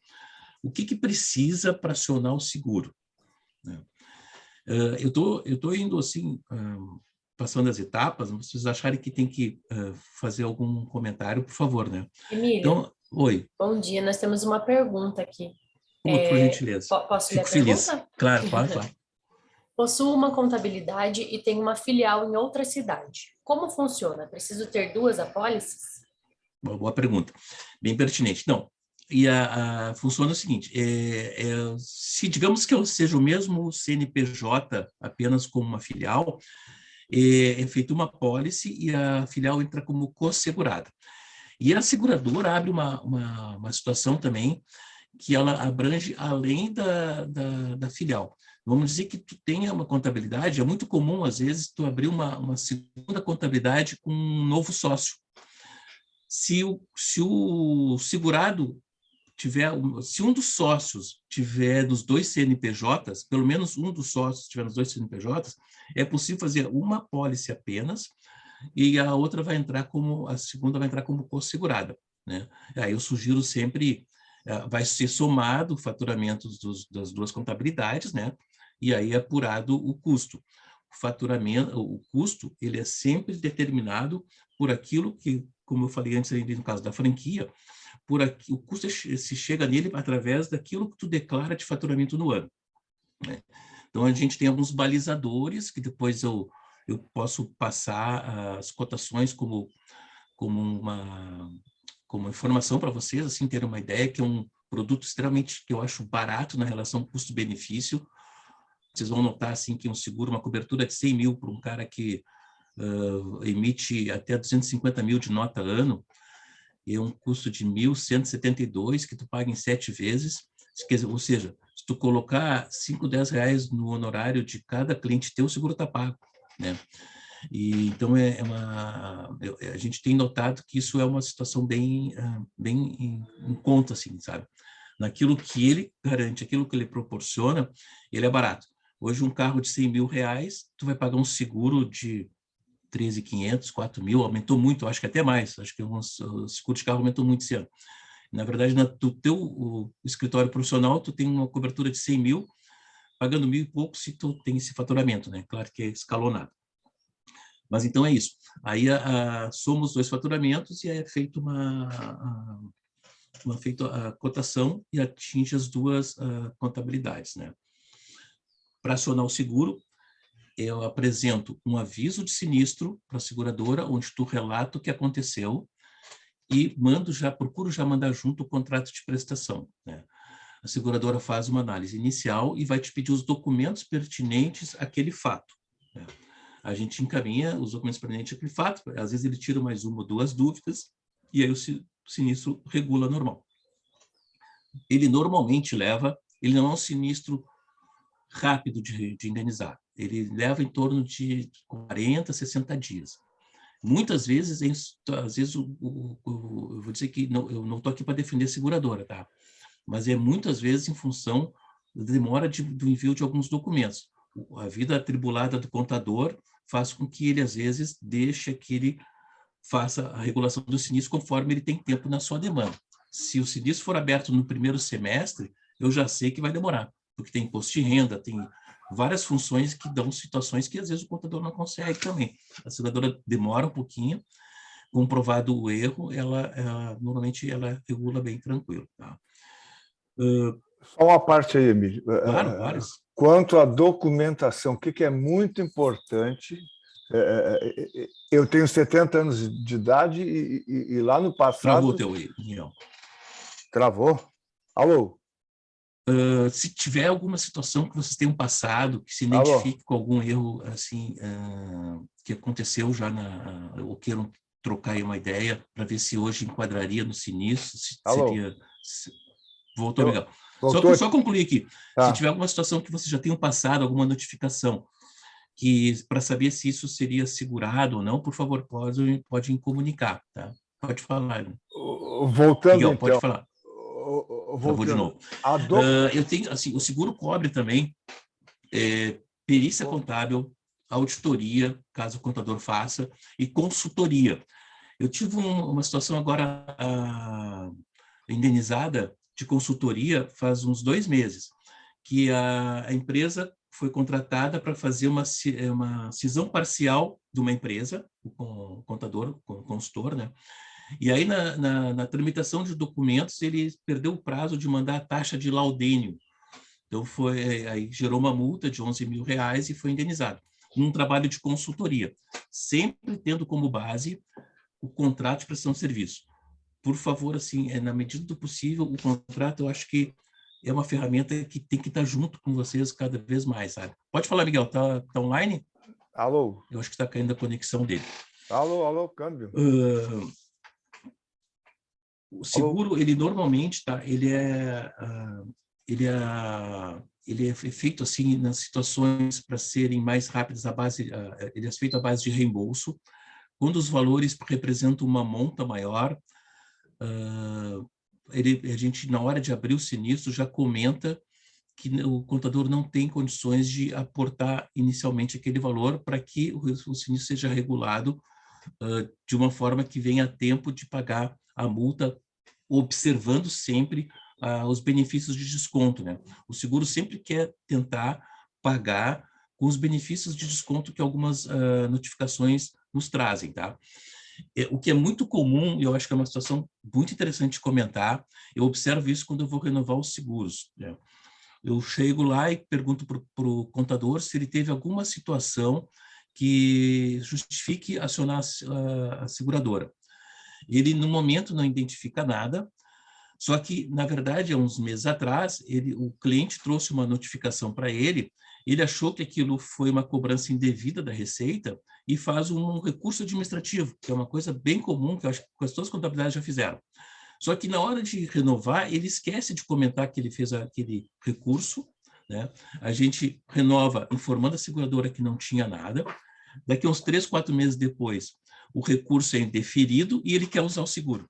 Speaker 1: O que precisa para acionar o seguro? Né? Eu tô indo assim, passando as etapas, se vocês acharem que tem que fazer algum comentário, por favor, né?
Speaker 3: Emílio,
Speaker 1: então, oi.
Speaker 3: Bom dia, nós temos uma pergunta aqui.
Speaker 1: Por gentileza.
Speaker 3: Posso ler a
Speaker 1: Fico feliz.
Speaker 3: pergunta?
Speaker 1: Claro.
Speaker 3: Possuo uma contabilidade e tenho uma filial em outra cidade. Como funciona? Preciso ter duas apólices?
Speaker 1: Boa pergunta. Bem pertinente. Não. E funciona o seguinte, se digamos que eu seja o mesmo CNPJ apenas como uma filial, é feita uma apólice e a filial entra como co-segurada. E a seguradora abre uma situação também que ela abrange além da filial. Vamos dizer que tu tenha uma contabilidade, é muito comum, às vezes, tu abrir uma segunda contabilidade com um novo sócio. Se o segurado se um dos sócios tiver nos 2 CNPJs, pelo menos um dos sócios tiver nos 2 CNPJs, é possível fazer uma apólice apenas e a outra a segunda vai entrar como co-segurada, né? Aí eu sugiro sempre, vai ser somado o faturamento das 2 contabilidades, né? E aí é apurado o custo. O custo, ele é sempre determinado por aquilo que, como eu falei antes, no caso da franquia, o custo se chega nele através daquilo que tu declara de faturamento no ano, né? Então, a gente tem alguns balizadores que depois eu posso passar as cotações como uma informação para vocês, assim, ter uma ideia, que é um produto extremamente, que eu acho barato na relação custo-benefício. Vocês vão notar, assim, que um seguro, uma cobertura de 100 mil para um cara que emite até 250 mil de nota ano, e um custo de 1.172, que tu paga em 7 vezes, ou seja, se tu colocar 5, 10 reais no honorário de cada cliente teu, o seguro está pago, né? E, então, a gente tem notado que isso é uma situação bem em conta, assim, sabe? Naquilo que ele garante, aquilo que ele proporciona, ele é barato. Hoje, um carro de 100 mil reais, tu vai pagar um seguro de 13.500, 4.000, aumentou muito, acho que até mais, acho que o seguro de carro aumentou muito esse ano. Na verdade, no teu escritório profissional, tu tem uma cobertura de 100 mil, pagando 1.000 e pouco se tu tem esse faturamento, né? Claro que é escalonado. Mas então é isso. Aí somos 2 faturamentos e é feito a cotação e atinge as 2 contabilidades, né? Para acionar o seguro, eu apresento um aviso de sinistro para a seguradora, onde tu relata o que aconteceu e procuro já mandar junto o contrato de prestação, né? A seguradora faz uma análise inicial e vai te pedir os documentos pertinentes àquele fato, né? A gente encaminha os documentos pertinentes àquele fato, às vezes ele tira mais 1 ou 2 dúvidas, e aí o sinistro regula normal. Ele normalmente ele não é um sinistro rápido de indenizar, ele leva em torno de 40, 60 dias. Muitas vezes, eu vou dizer que eu não estou aqui para defender a seguradora, tá? Mas é muitas vezes em função da demora do envio de alguns documentos. A vida atribulada do contador faz com que ele, às vezes, deixe que ele faça a regulação do sinistro conforme ele tem tempo na sua demanda. Se o sinistro for aberto no primeiro semestre, eu já sei que vai demorar, porque tem imposto de renda, tem várias funções que dão situações que, às vezes, o contador não consegue também. A seguradora demora um pouquinho, comprovado o erro, normalmente ela regula bem tranquilo, tá?
Speaker 2: Só uma parte aí, Emílio.
Speaker 1: Claro, várias.
Speaker 2: Quanto à documentação, o que é muito importante, eu tenho 70 anos de idade e lá no passado...
Speaker 1: Travou o teu Ian.
Speaker 2: Travou? Alô?
Speaker 1: Se tiver alguma situação que vocês tenham passado, que se
Speaker 2: Alô?
Speaker 1: identifique com algum erro assim, que aconteceu já ou queiram trocar aí uma ideia para ver se hoje enquadraria no sinistro, seria... Voltou, Miguel. Só concluir aqui. Tá. Se tiver alguma situação que vocês já tenham passado, alguma notificação, para saber se isso seria segurado ou não, por favor, pode comunicar, tá? Pode falar.
Speaker 2: Voltando,
Speaker 1: Miguel,
Speaker 2: então.
Speaker 1: pode falar. Travou de novo. Eu tenho, assim, o seguro cobre também perícia contábil, auditoria, caso o contador faça, e consultoria. Eu tive uma situação agora indenizada de consultoria faz uns 2 meses, que a empresa foi contratada para fazer uma cisão parcial de uma empresa, o contador, o consultor, né? E aí, na tramitação de documentos, ele perdeu o prazo de mandar a taxa de laudênio. Então, aí gerou uma multa de 11 mil reais e foi indenizado. Um trabalho de consultoria, sempre tendo como base o contrato de prestação de serviço. Por favor, assim, na medida do possível, o contrato, eu acho que é uma ferramenta que tem que estar junto com vocês cada vez mais, sabe? Pode falar, Miguel, tá online?
Speaker 2: Alô?
Speaker 1: Eu acho que está caindo a conexão dele.
Speaker 2: Alô, câmbio.
Speaker 1: O seguro, ele normalmente, tá? Ele é feito assim nas situações para serem mais rápidas, ele é feito à base de reembolso. Quando os valores representam uma monta maior, a gente, na hora de abrir o sinistro, já comenta que o contador não tem condições de aportar inicialmente aquele valor para que o sinistro seja regulado de uma forma que venha a tempo de pagar a multa, observando sempre os benefícios de desconto, né? O seguro sempre quer tentar pagar com os benefícios de desconto que algumas notificações nos trazem, tá? O que é muito comum, e eu acho que é uma situação muito interessante de comentar, eu observo isso quando eu vou renovar os seguros, né? Eu chego lá e pergunto para o contador se ele teve alguma situação que justifique acionar a seguradora. Ele, no momento, não identifica nada, só que, na verdade, há uns meses atrás, o cliente trouxe uma notificação para ele, ele achou que aquilo foi uma cobrança indevida da Receita e faz um recurso administrativo, que é uma coisa bem comum, que eu acho que as todas as contabilidades já fizeram. Só que na hora de renovar, ele esquece de comentar que ele fez aquele recurso, né? A gente renova informando a seguradora que não tinha nada. Daqui a uns 3, 4 meses depois, o recurso é indeferido e ele quer usar o seguro.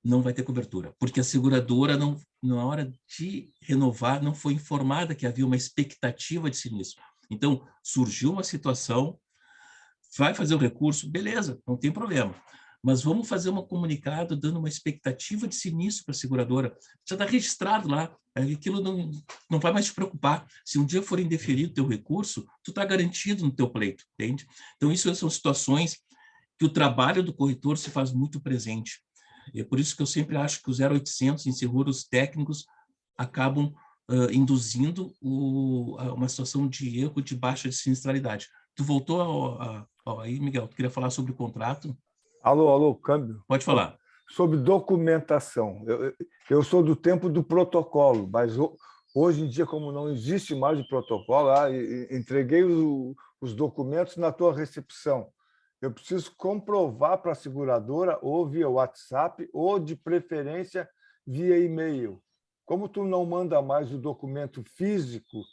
Speaker 1: Não vai ter cobertura, porque a seguradora, não, na hora de renovar, não foi informada que havia uma expectativa de sinistro. Então, surgiu uma situação, vai fazer o recurso, beleza, não tem problema. Mas vamos fazer um comunicado dando uma expectativa de sinistro para a seguradora. Já está registrado lá, aquilo não vai mais te preocupar. Se um dia for indeferido o teu recurso, tu está garantido no teu pleito, entende? Então, isso são situações que o trabalho do corretor se faz muito presente. É por isso que eu sempre acho que os 0800 em seguros técnicos acabam induzindo uma situação de erro de baixa de sinistralidade. Tu voltou aí, Miguel, tu queria falar sobre o contrato?
Speaker 2: Alô, câmbio.
Speaker 1: Pode falar.
Speaker 2: Sobre documentação. Eu sou do tempo do protocolo, mas hoje em dia, como não existe mais de protocolo, entreguei os documentos na tua recepção. Eu preciso comprovar para a seguradora ou via WhatsApp ou, de preferência, via e-mail. Como tu não manda mais o documento físico,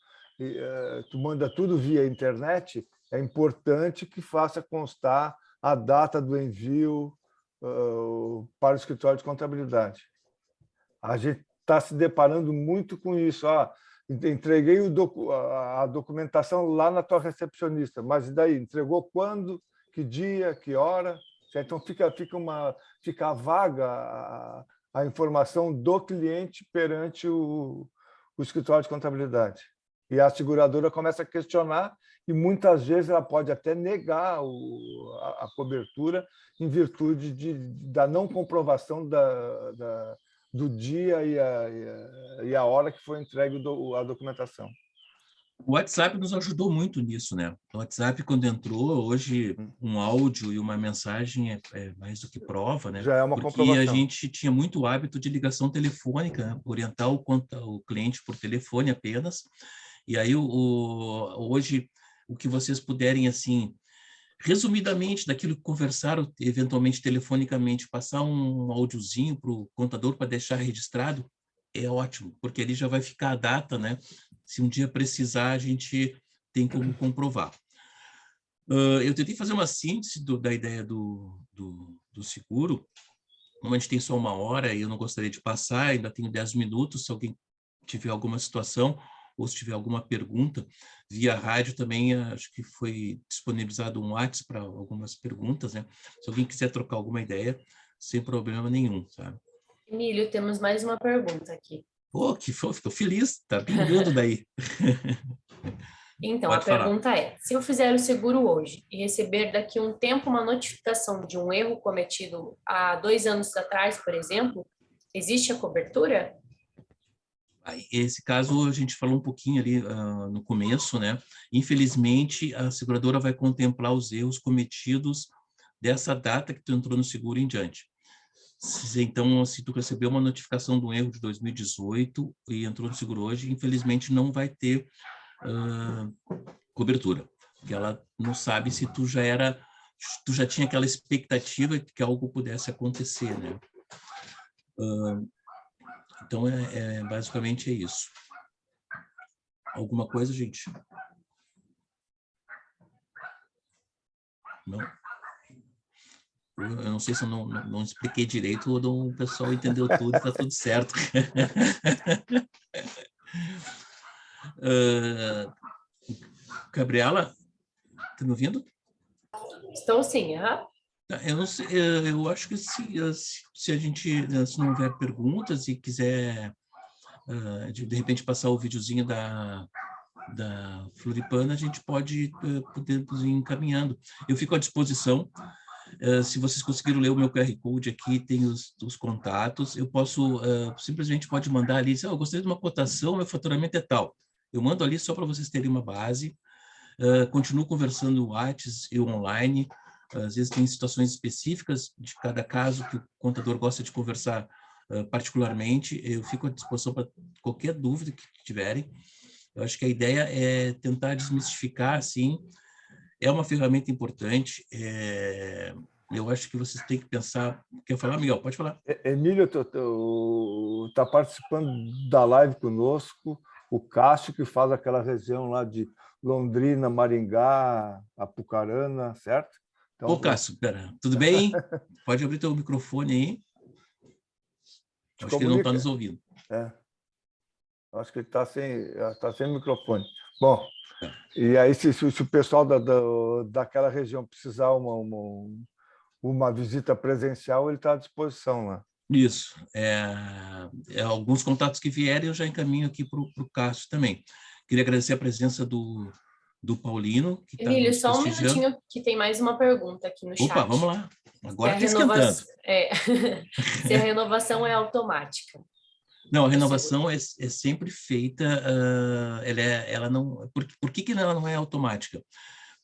Speaker 2: tu manda tudo via internet, é importante que faça constar a data do envio para o escritório de contabilidade. A gente está se deparando muito com isso. Entreguei a documentação lá na tua recepcionista, mas e daí? Entregou quando? Que dia? Que hora? Então, fica vaga a informação do cliente perante o escritório de contabilidade. E a seguradora começa a questionar e, muitas vezes, ela pode até negar a cobertura em virtude da não comprovação do dia e a hora que foi entregue a documentação.
Speaker 1: O WhatsApp nos ajudou muito nisso, né? O WhatsApp, quando entrou, hoje um áudio e uma mensagem é mais do que prova, né?
Speaker 2: Já é uma
Speaker 1: Porque
Speaker 2: comprovação.
Speaker 1: a gente tinha muito hábito de ligação telefônica, né? Orientar o cliente por telefone apenas. E aí, hoje, o que vocês puderem, assim, resumidamente, daquilo que conversaram, eventualmente telefonicamente, passar um áudiozinho para o contador para deixar registrado, é ótimo, porque ali já vai ficar a data, né? Se um dia precisar, a gente tem como comprovar. Eu tentei fazer uma síntese da ideia do seguro. Como a gente tem só 1 hora e eu não gostaria de passar, ainda tenho 10 minutos, se alguém tiver alguma situação ou se tiver alguma pergunta, via rádio também, acho que foi disponibilizado um WhatsApp para algumas perguntas, né? Se alguém quiser trocar alguma ideia, sem problema nenhum, sabe?
Speaker 3: Emílio, temos mais uma pergunta aqui.
Speaker 1: Pô, que fofo, fico feliz, tá pingando daí.
Speaker 3: Então,
Speaker 1: Pode
Speaker 3: a
Speaker 1: falar.
Speaker 3: pergunta é, se eu fizer o seguro hoje e receber daqui a um tempo uma notificação de um erro cometido há 2 anos atrás, por exemplo, existe a cobertura?
Speaker 1: Esse caso a gente falou um pouquinho ali no começo, né? Infelizmente, a seguradora vai contemplar os erros cometidos dessa data que tu entrou no seguro em diante. Então, se tu recebeu uma notificação de um erro de 2018 e entrou no seguro hoje, infelizmente não vai ter cobertura, porque ela não sabe se tu já tinha aquela expectativa de que algo pudesse acontecer, né? Então, basicamente é isso. Alguma coisa, gente? Não? Eu não sei se eu não expliquei direito ou o pessoal entendeu tudo e está tudo certo. Gabriela, está me ouvindo?
Speaker 3: Estou sim, aham.
Speaker 1: Eu não sei, eu acho que se a gente, se não houver perguntas e quiser, de repente, passar o videozinho da Floripana, a gente pode poder ir encaminhando. Eu fico à disposição. Se vocês conseguiram ler o meu QR Code aqui, tem os contatos. Eu posso, simplesmente pode mandar ali, eu gostaria de uma cotação, meu faturamento é tal. Eu mando ali só para vocês terem uma base. Continuo conversando no WhatsApp e online. Às vezes tem situações específicas de cada caso que o contador gosta de conversar particularmente. Eu fico à disposição para qualquer dúvida que tiverem. Eu acho que a ideia é tentar desmistificar, assim, é uma ferramenta importante. Eu acho que vocês têm que pensar... Quer falar, Miguel? Pode falar.
Speaker 2: Emílio está participando da live conosco, o Cássio, que faz aquela região lá de Londrina, Maringá, Apucarana, certo? Então,
Speaker 1: Ô, Cássio, pera, tudo bem? Pode abrir teu microfone aí. Acho que ele não está nos ouvindo.
Speaker 2: Acho que ele está sem microfone. Bom, e aí se o pessoal daquela região precisar uma visita presencial, ele está à disposição lá.
Speaker 1: Isso. Alguns contatos que vierem eu já encaminho aqui para o Cássio também. Queria agradecer a presença do Paulino, que está nos
Speaker 3: Emílio, só um
Speaker 1: prestigiando.
Speaker 3: minutinho, que tem mais uma pergunta aqui no chat.
Speaker 1: Opa, vamos lá. Agora está esquentando.
Speaker 3: Se a renovação é automática.
Speaker 1: Não, a renovação é sempre feita, ela não... Por que ela não é automática?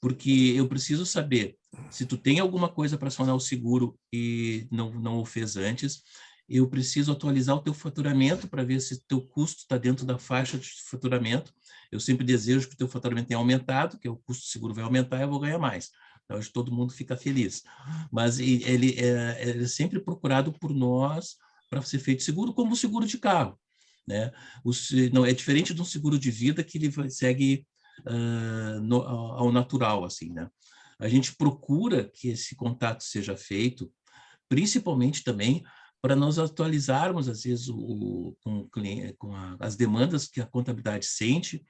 Speaker 1: Porque eu preciso saber se tu tem alguma coisa para acionar o seguro e não o fez antes, eu preciso atualizar o teu faturamento para ver se o teu custo está dentro da faixa de faturamento. Eu sempre desejo que o teu faturamento tenha aumentado, que o custo do seguro vai aumentar e eu vou ganhar mais. Então, acho que todo mundo fica feliz. Mas ele é sempre procurado por nós para ser feito seguro, como o seguro de carro, né? Não é diferente de um seguro de vida que ele segue ao natural, assim, né? A gente procura que esse contato seja feito, principalmente também para nós atualizarmos, às vezes, as demandas que a contabilidade sente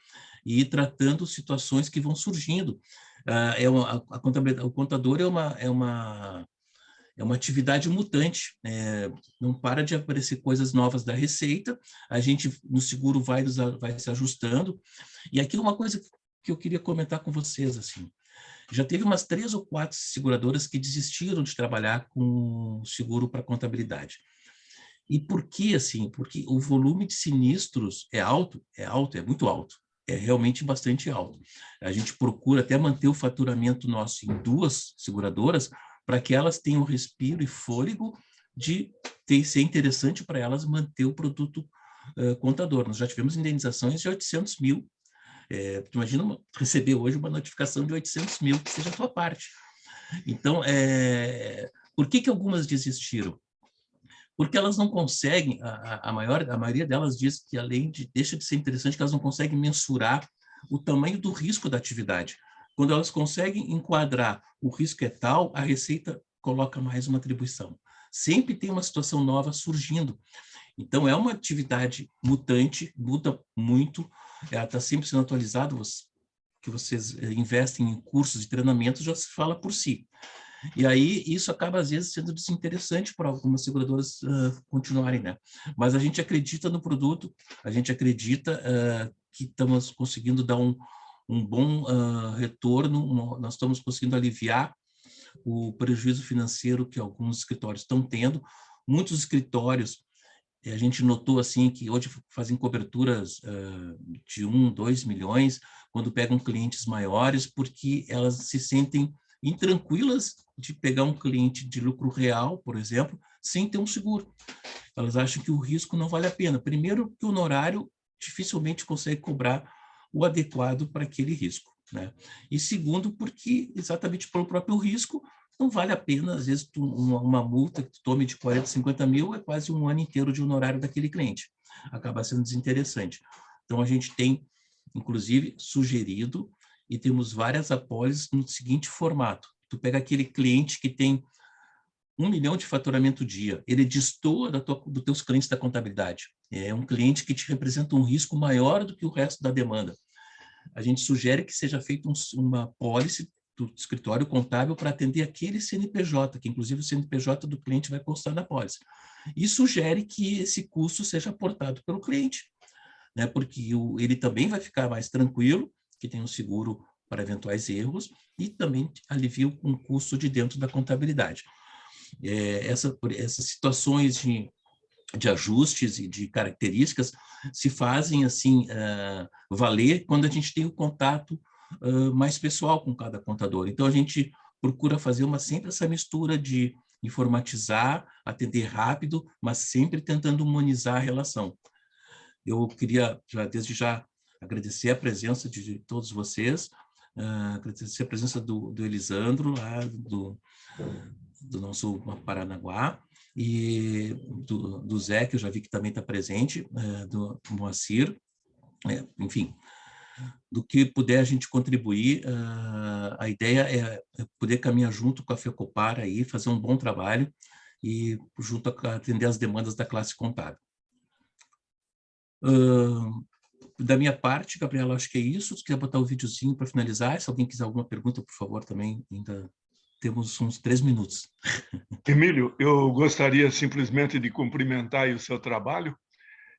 Speaker 1: e ir tratando situações que vão surgindo. O contador é uma atividade mutante, não para de aparecer coisas novas da Receita, a gente no seguro vai se ajustando. E aqui uma coisa que eu queria comentar com vocês, assim, já teve umas 3 ou 4 seguradoras que desistiram de trabalhar com seguro para contabilidade. E por que assim? Porque o volume de sinistros é alto, é muito alto. É realmente bastante alto. A gente procura até manter o faturamento nosso em 2 seguradoras para que elas tenham respiro e fôlego de ser interessante para elas manter o produto contador. Nós já tivemos indenizações de 800 mil. Imagina receber hoje uma notificação de 800 mil, que seja a tua parte. Então, por que algumas desistiram? Porque elas não conseguem, a maioria delas diz que, deixa de ser interessante, que elas não conseguem mensurar o tamanho do risco da atividade. Quando elas conseguem enquadrar o risco é tal, a Receita coloca mais uma atribuição. Sempre tem uma situação nova surgindo. Então, é uma atividade mutante, muda muito, ela está sempre sendo atualizada, que vocês investem em cursos e treinamentos, já se fala por si. E aí, isso acaba, às vezes, sendo desinteressante para algumas seguradoras continuarem, né? Mas a gente acredita no produto, a gente acredita que estamos conseguindo dar um bom retorno, nós estamos conseguindo aliviar o prejuízo financeiro que alguns escritórios estão tendo. Muitos escritórios, a gente notou assim que hoje fazem coberturas de 1, 2 milhões, quando pegam clientes maiores, porque elas se sentem intranquilas de pegar um cliente de lucro real, por exemplo, sem ter um seguro. Elas acham que o risco não vale a pena. Primeiro, que o honorário dificilmente consegue cobrar o adequado para aquele risco, né? E segundo, porque exatamente pelo próprio risco, não vale a pena, às vezes, uma multa que tu tome de 40, 50 mil é quase um ano inteiro de honorário daquele cliente. Acaba sendo desinteressante. Então, a gente tem, inclusive, sugerido e temos várias apólices no seguinte formato. Tu pega aquele cliente que tem 1 milhão de faturamento dia. Ele destoa dos teus clientes da contabilidade. É um cliente que te representa um risco maior do que o resto da demanda. A gente sugere que seja feita uma pólice do escritório contábil para atender aquele CNPJ, que inclusive o CNPJ do cliente vai constar na pólice. E sugere que esse custo seja aportado pelo cliente, né? Porque ele também vai ficar mais tranquilo, que tem um seguro para eventuais erros, e também alivia um custo de dentro da contabilidade. Essas situações de ajustes e de características se fazem assim valer quando a gente tem o contato mais pessoal com cada contador. Então, a gente procura fazer sempre essa mistura de informatizar, atender rápido, mas sempre tentando humanizar a relação. Eu queria, desde já, agradecer a presença de todos vocês, agradecer a presença do Elisandro, lá do nosso Paranaguá, e do Zé, que eu já vi que também está presente, do Moacir, enfim, do que puder a gente contribuir. A ideia é poder caminhar junto com a FECOPAR aí, fazer um bom trabalho e junto a atender as demandas da classe contábil. Da minha parte, Gabriela, acho que é isso. Se quiser botar o videozinho para finalizar, se alguém quiser alguma pergunta, por favor, também ainda temos uns 3 minutos.
Speaker 4: Emílio, eu gostaria simplesmente de cumprimentar o seu trabalho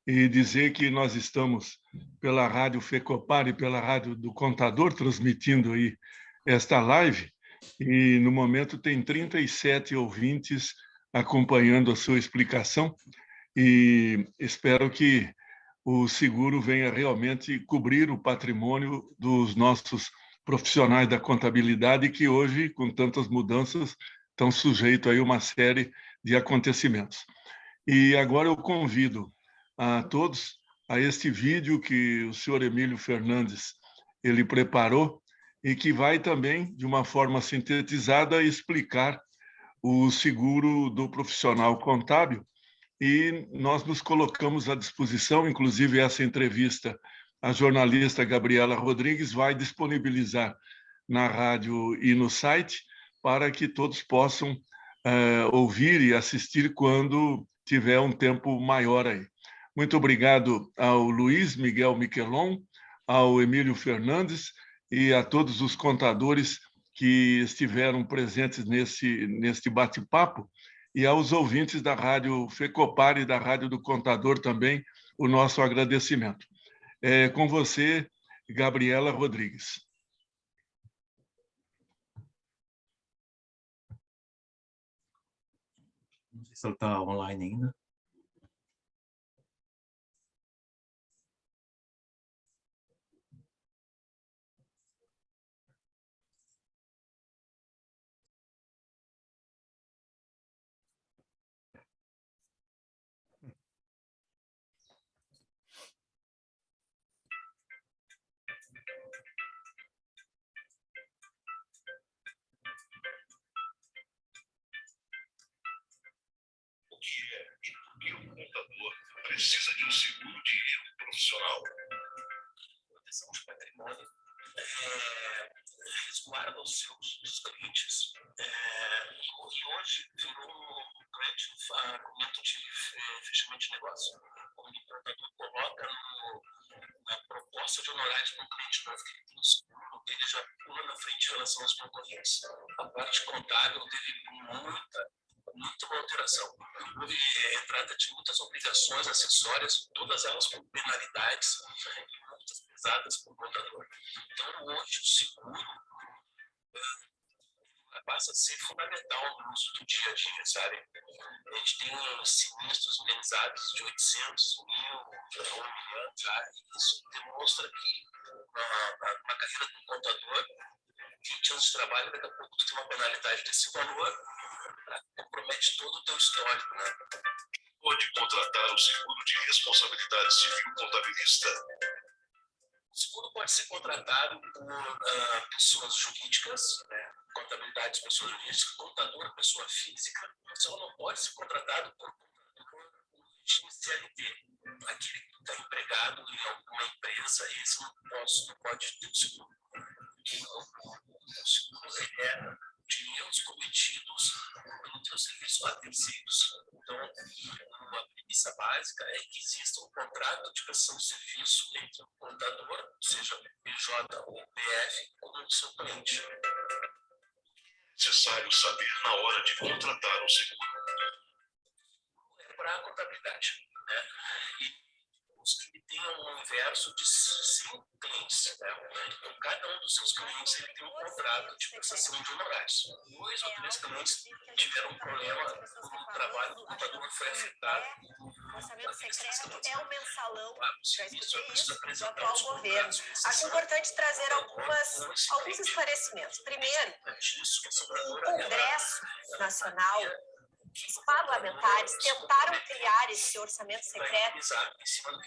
Speaker 4: e dizer que nós estamos pela Rádio FECOPAR e pela Rádio do Contador transmitindo aí esta live, e no momento tem 37 ouvintes acompanhando a sua explicação, e espero que o seguro venha realmente cobrir o patrimônio dos nossos profissionais da contabilidade, que hoje, com tantas mudanças, estão sujeitos a uma série de acontecimentos. E agora eu convido a todos a este vídeo que o senhor Emílio Fernandes ele preparou e que vai também, de uma forma sintetizada, explicar o seguro do profissional contábil. E nós nos colocamos à disposição, inclusive essa entrevista, a jornalista Gabriela Rodrigues vai disponibilizar na rádio e no site para que todos possam ouvir e assistir quando tiver um tempo maior aí. Muito obrigado ao Luiz Miguel Miquelon, ao Emílio Fernandes e a todos os contadores que estiveram presentes neste bate-papo, e aos ouvintes da Rádio FECOPAR e da Rádio do Contador também, o nosso agradecimento. É com você, Gabriela Rodrigues.
Speaker 1: Não sei se ela está online ainda.
Speaker 5: E o contador precisa de um seguro de erro profissional. Proteção de patrimônio resguarda os seus clientes. E hoje virou um grande argumento de fechamento de negócio. Quando o contador coloca na proposta de honorários para um cliente novo que ele tem um seguro, ele já pula na frente em relação aos concorrentes. A parte contábil teve muita alteração. Houve entrada de muitas obrigações acessórias, todas elas com penalidades e multas pesadas para o contador. Então, hoje, o seguro passa a ser fundamental no uso do dia a dia, sabe? A gente tem sinistros indenizados de 800 mil, 1 milhão já, e isso demonstra que uma carreira do contador, 20 anos de trabalho, daqui a pouco tu tem uma penalidade desse valor, compromete todo o teu histórico, né? Pode contratar o seguro de responsabilidade civil contabilista. O seguro pode ser contratado por pessoas jurídicas, né? Contabilidade de pessoa jurídica, contador pessoa física, só não pode ser contratado por regime CLT. Aquele que está empregado em alguma empresa, esse não pode ter o seguro. O seguro é de erros cometidos pelo teu serviço a terceiros. Então, uma premissa básica é que exista um contrato de prestação de serviço entre o contador, seja PJ ou PF, com o seu cliente.
Speaker 6: Necessário saber na hora de contratar um seguro.
Speaker 5: É para a contabilidade, né? E os que tenham um universo de 5 clientes, né? Então, cada um dos seus clientes ele tem um contrato de prestação de honorários. 2 ou 3 clientes tiveram um problema no trabalho do contador, foi afetado.
Speaker 7: O orçamento secreto é o mensalão, já escutei isso, do atual governo. Acho importante trazer alguns esclarecimentos. Primeiro, o Congresso Nacional, os parlamentares tentaram criar esse orçamento secreto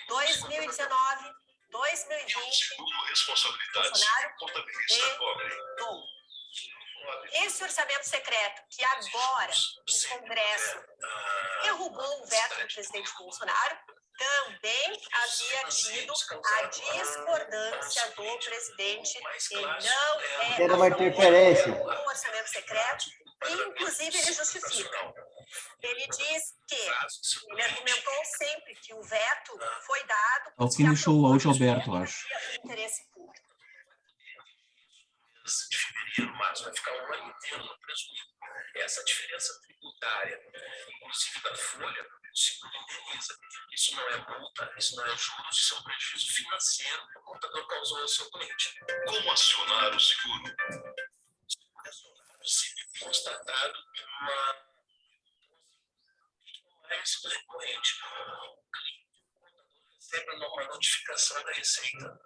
Speaker 7: 2019, 2020,
Speaker 6: Seguro responsabilidades.
Speaker 7: Bolsonaro
Speaker 6: Contabilista cobre.
Speaker 7: vetou. Esse orçamento secreto, que agora o Congresso derrubou o veto do presidente Bolsonaro, também havia tido a discordância do presidente. Ele não é
Speaker 8: uma interferência.
Speaker 7: o orçamento secreto, e inclusive ele justifica. Ele diz que, ele argumentou sempre que o veto foi dado
Speaker 1: Alguém deixou o áudio aberto, eu acho.
Speaker 7: interesse público.
Speaker 5: De fevereiro, março, vai ficar um ano inteiro no preço mínimo. Essa diferença tributária, inclusive da folha, o seguro indeniza. Isso não é multa, isso não é juros, isso é um prejuízo financeiro que o contador causou ao seu cliente.
Speaker 6: Como acionar o seguro?
Speaker 5: Se constatado uma mais recorrente, o cliente recebe uma notificação da Receita.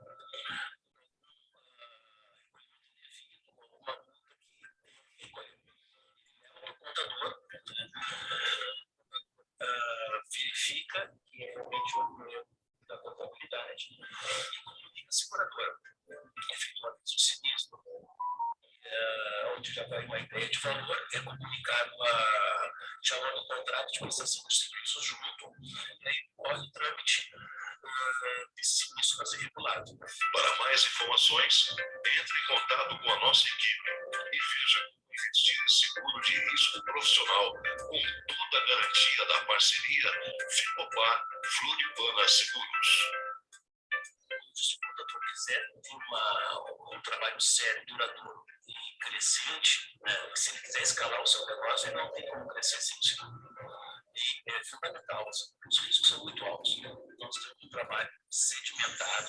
Speaker 5: Verifica que é realmente um erro da contabilidade e comunica a seguradora. Efetuado o sinistro, onde já vai uma ideia de valor, é comunicado já no contrato de prestação de serviços junto, e aí corre o trâmite desse sinistro a ser regulado.
Speaker 6: Para mais informações, entre em contato com a nossa equipe e veja investir em seguro de risco profissional com toda a garantia da parceria Fecopar Floribana Seguros.
Speaker 5: Se o contador quiser ter um trabalho sério, duradouro e crescente, né? Se ele quiser escalar o seu negócio, ele não tem como crescer sem seguro. E é fundamental, os riscos são muito altos. Nós temos um trabalho sedimentado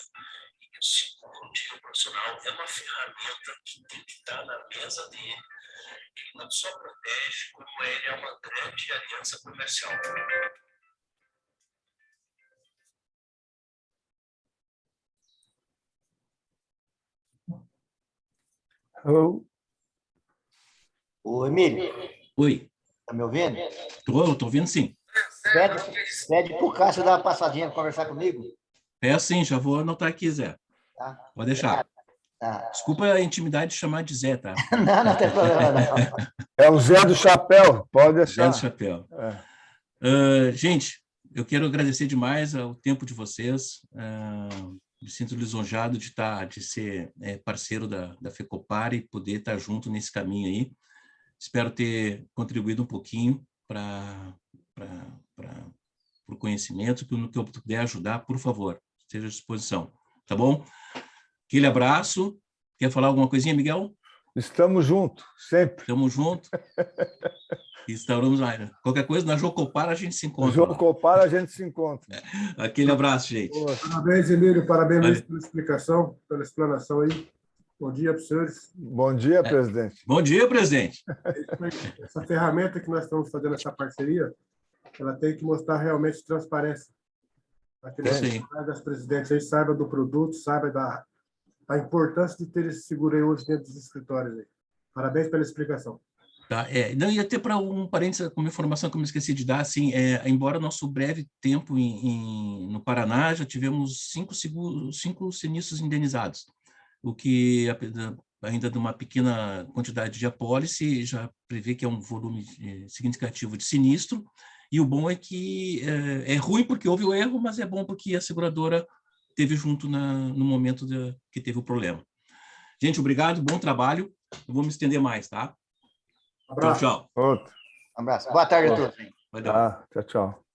Speaker 5: e o seguro de risco profissional é uma ferramenta que tem que estar na mesa dele. Ele não só protege, como ele é uma grande aliança comercial.
Speaker 8: Ô, Emílio,
Speaker 1: Oi,
Speaker 8: tá me ouvindo?
Speaker 1: tô ouvindo sim.
Speaker 8: Pede pro Cássio dar uma passadinha para conversar comigo.
Speaker 1: É sim, já vou anotar aqui, Zé.
Speaker 8: Tá?
Speaker 1: Pode deixar.
Speaker 8: Tá.
Speaker 1: Desculpa a intimidade de chamar de Zé, tá?
Speaker 8: Não tem problema, não.
Speaker 2: É o Zé do Chapéu, pode
Speaker 1: Zé
Speaker 2: deixar.
Speaker 1: do Chapéu.
Speaker 2: É.
Speaker 1: Gente, eu quero agradecer demais o tempo de vocês. Me sinto lisonjado de ser parceiro da Fecopar e poder estar junto nesse caminho aí. Espero ter contribuído um pouquinho para o conhecimento, no que eu puder ajudar, por favor, esteja à disposição. Tá bom? Aquele abraço. Quer falar alguma coisinha, Miguel?
Speaker 2: Estamos juntos, sempre.
Speaker 1: Estamos juntos. Estaremos lá. Qualquer coisa, na Jocopar a gente se encontra.
Speaker 2: Jocopar a gente se encontra.
Speaker 1: Aquele abraço, gente.
Speaker 9: Parabéns, Emílio. Parabéns,
Speaker 1: Valeu.
Speaker 9: Luiz, pela explicação, pela explanação aí. Bom dia para os senhores.
Speaker 2: Bom dia, presidente.
Speaker 1: Bom dia, presidente.
Speaker 9: Essa ferramenta que nós estamos fazendo, essa parceria, ela tem que mostrar realmente transparência. Para que as presidentes aí saibam do produto, saibam da importância de ter esse seguro aí hoje dentro dos escritórios. Aí. Parabéns pela explicação.
Speaker 1: Tá, não, e até para um parênteses, como informação que eu me esqueci de dar, assim, embora nosso breve tempo no Paraná, já tivemos 5 sinistros indenizados, o que, ainda de uma pequena quantidade de apólice, já prevê que é um volume significativo de sinistro, e o bom é que é ruim porque houve o erro, mas é bom porque a seguradora teve junto no momento que teve o problema. Gente, obrigado, bom trabalho, eu vou me estender mais, tá?
Speaker 9: Abraço.
Speaker 1: Tchau.
Speaker 2: Outro.
Speaker 8: Um abraço. Boa tarde a todos.
Speaker 2: Tchau, tchau.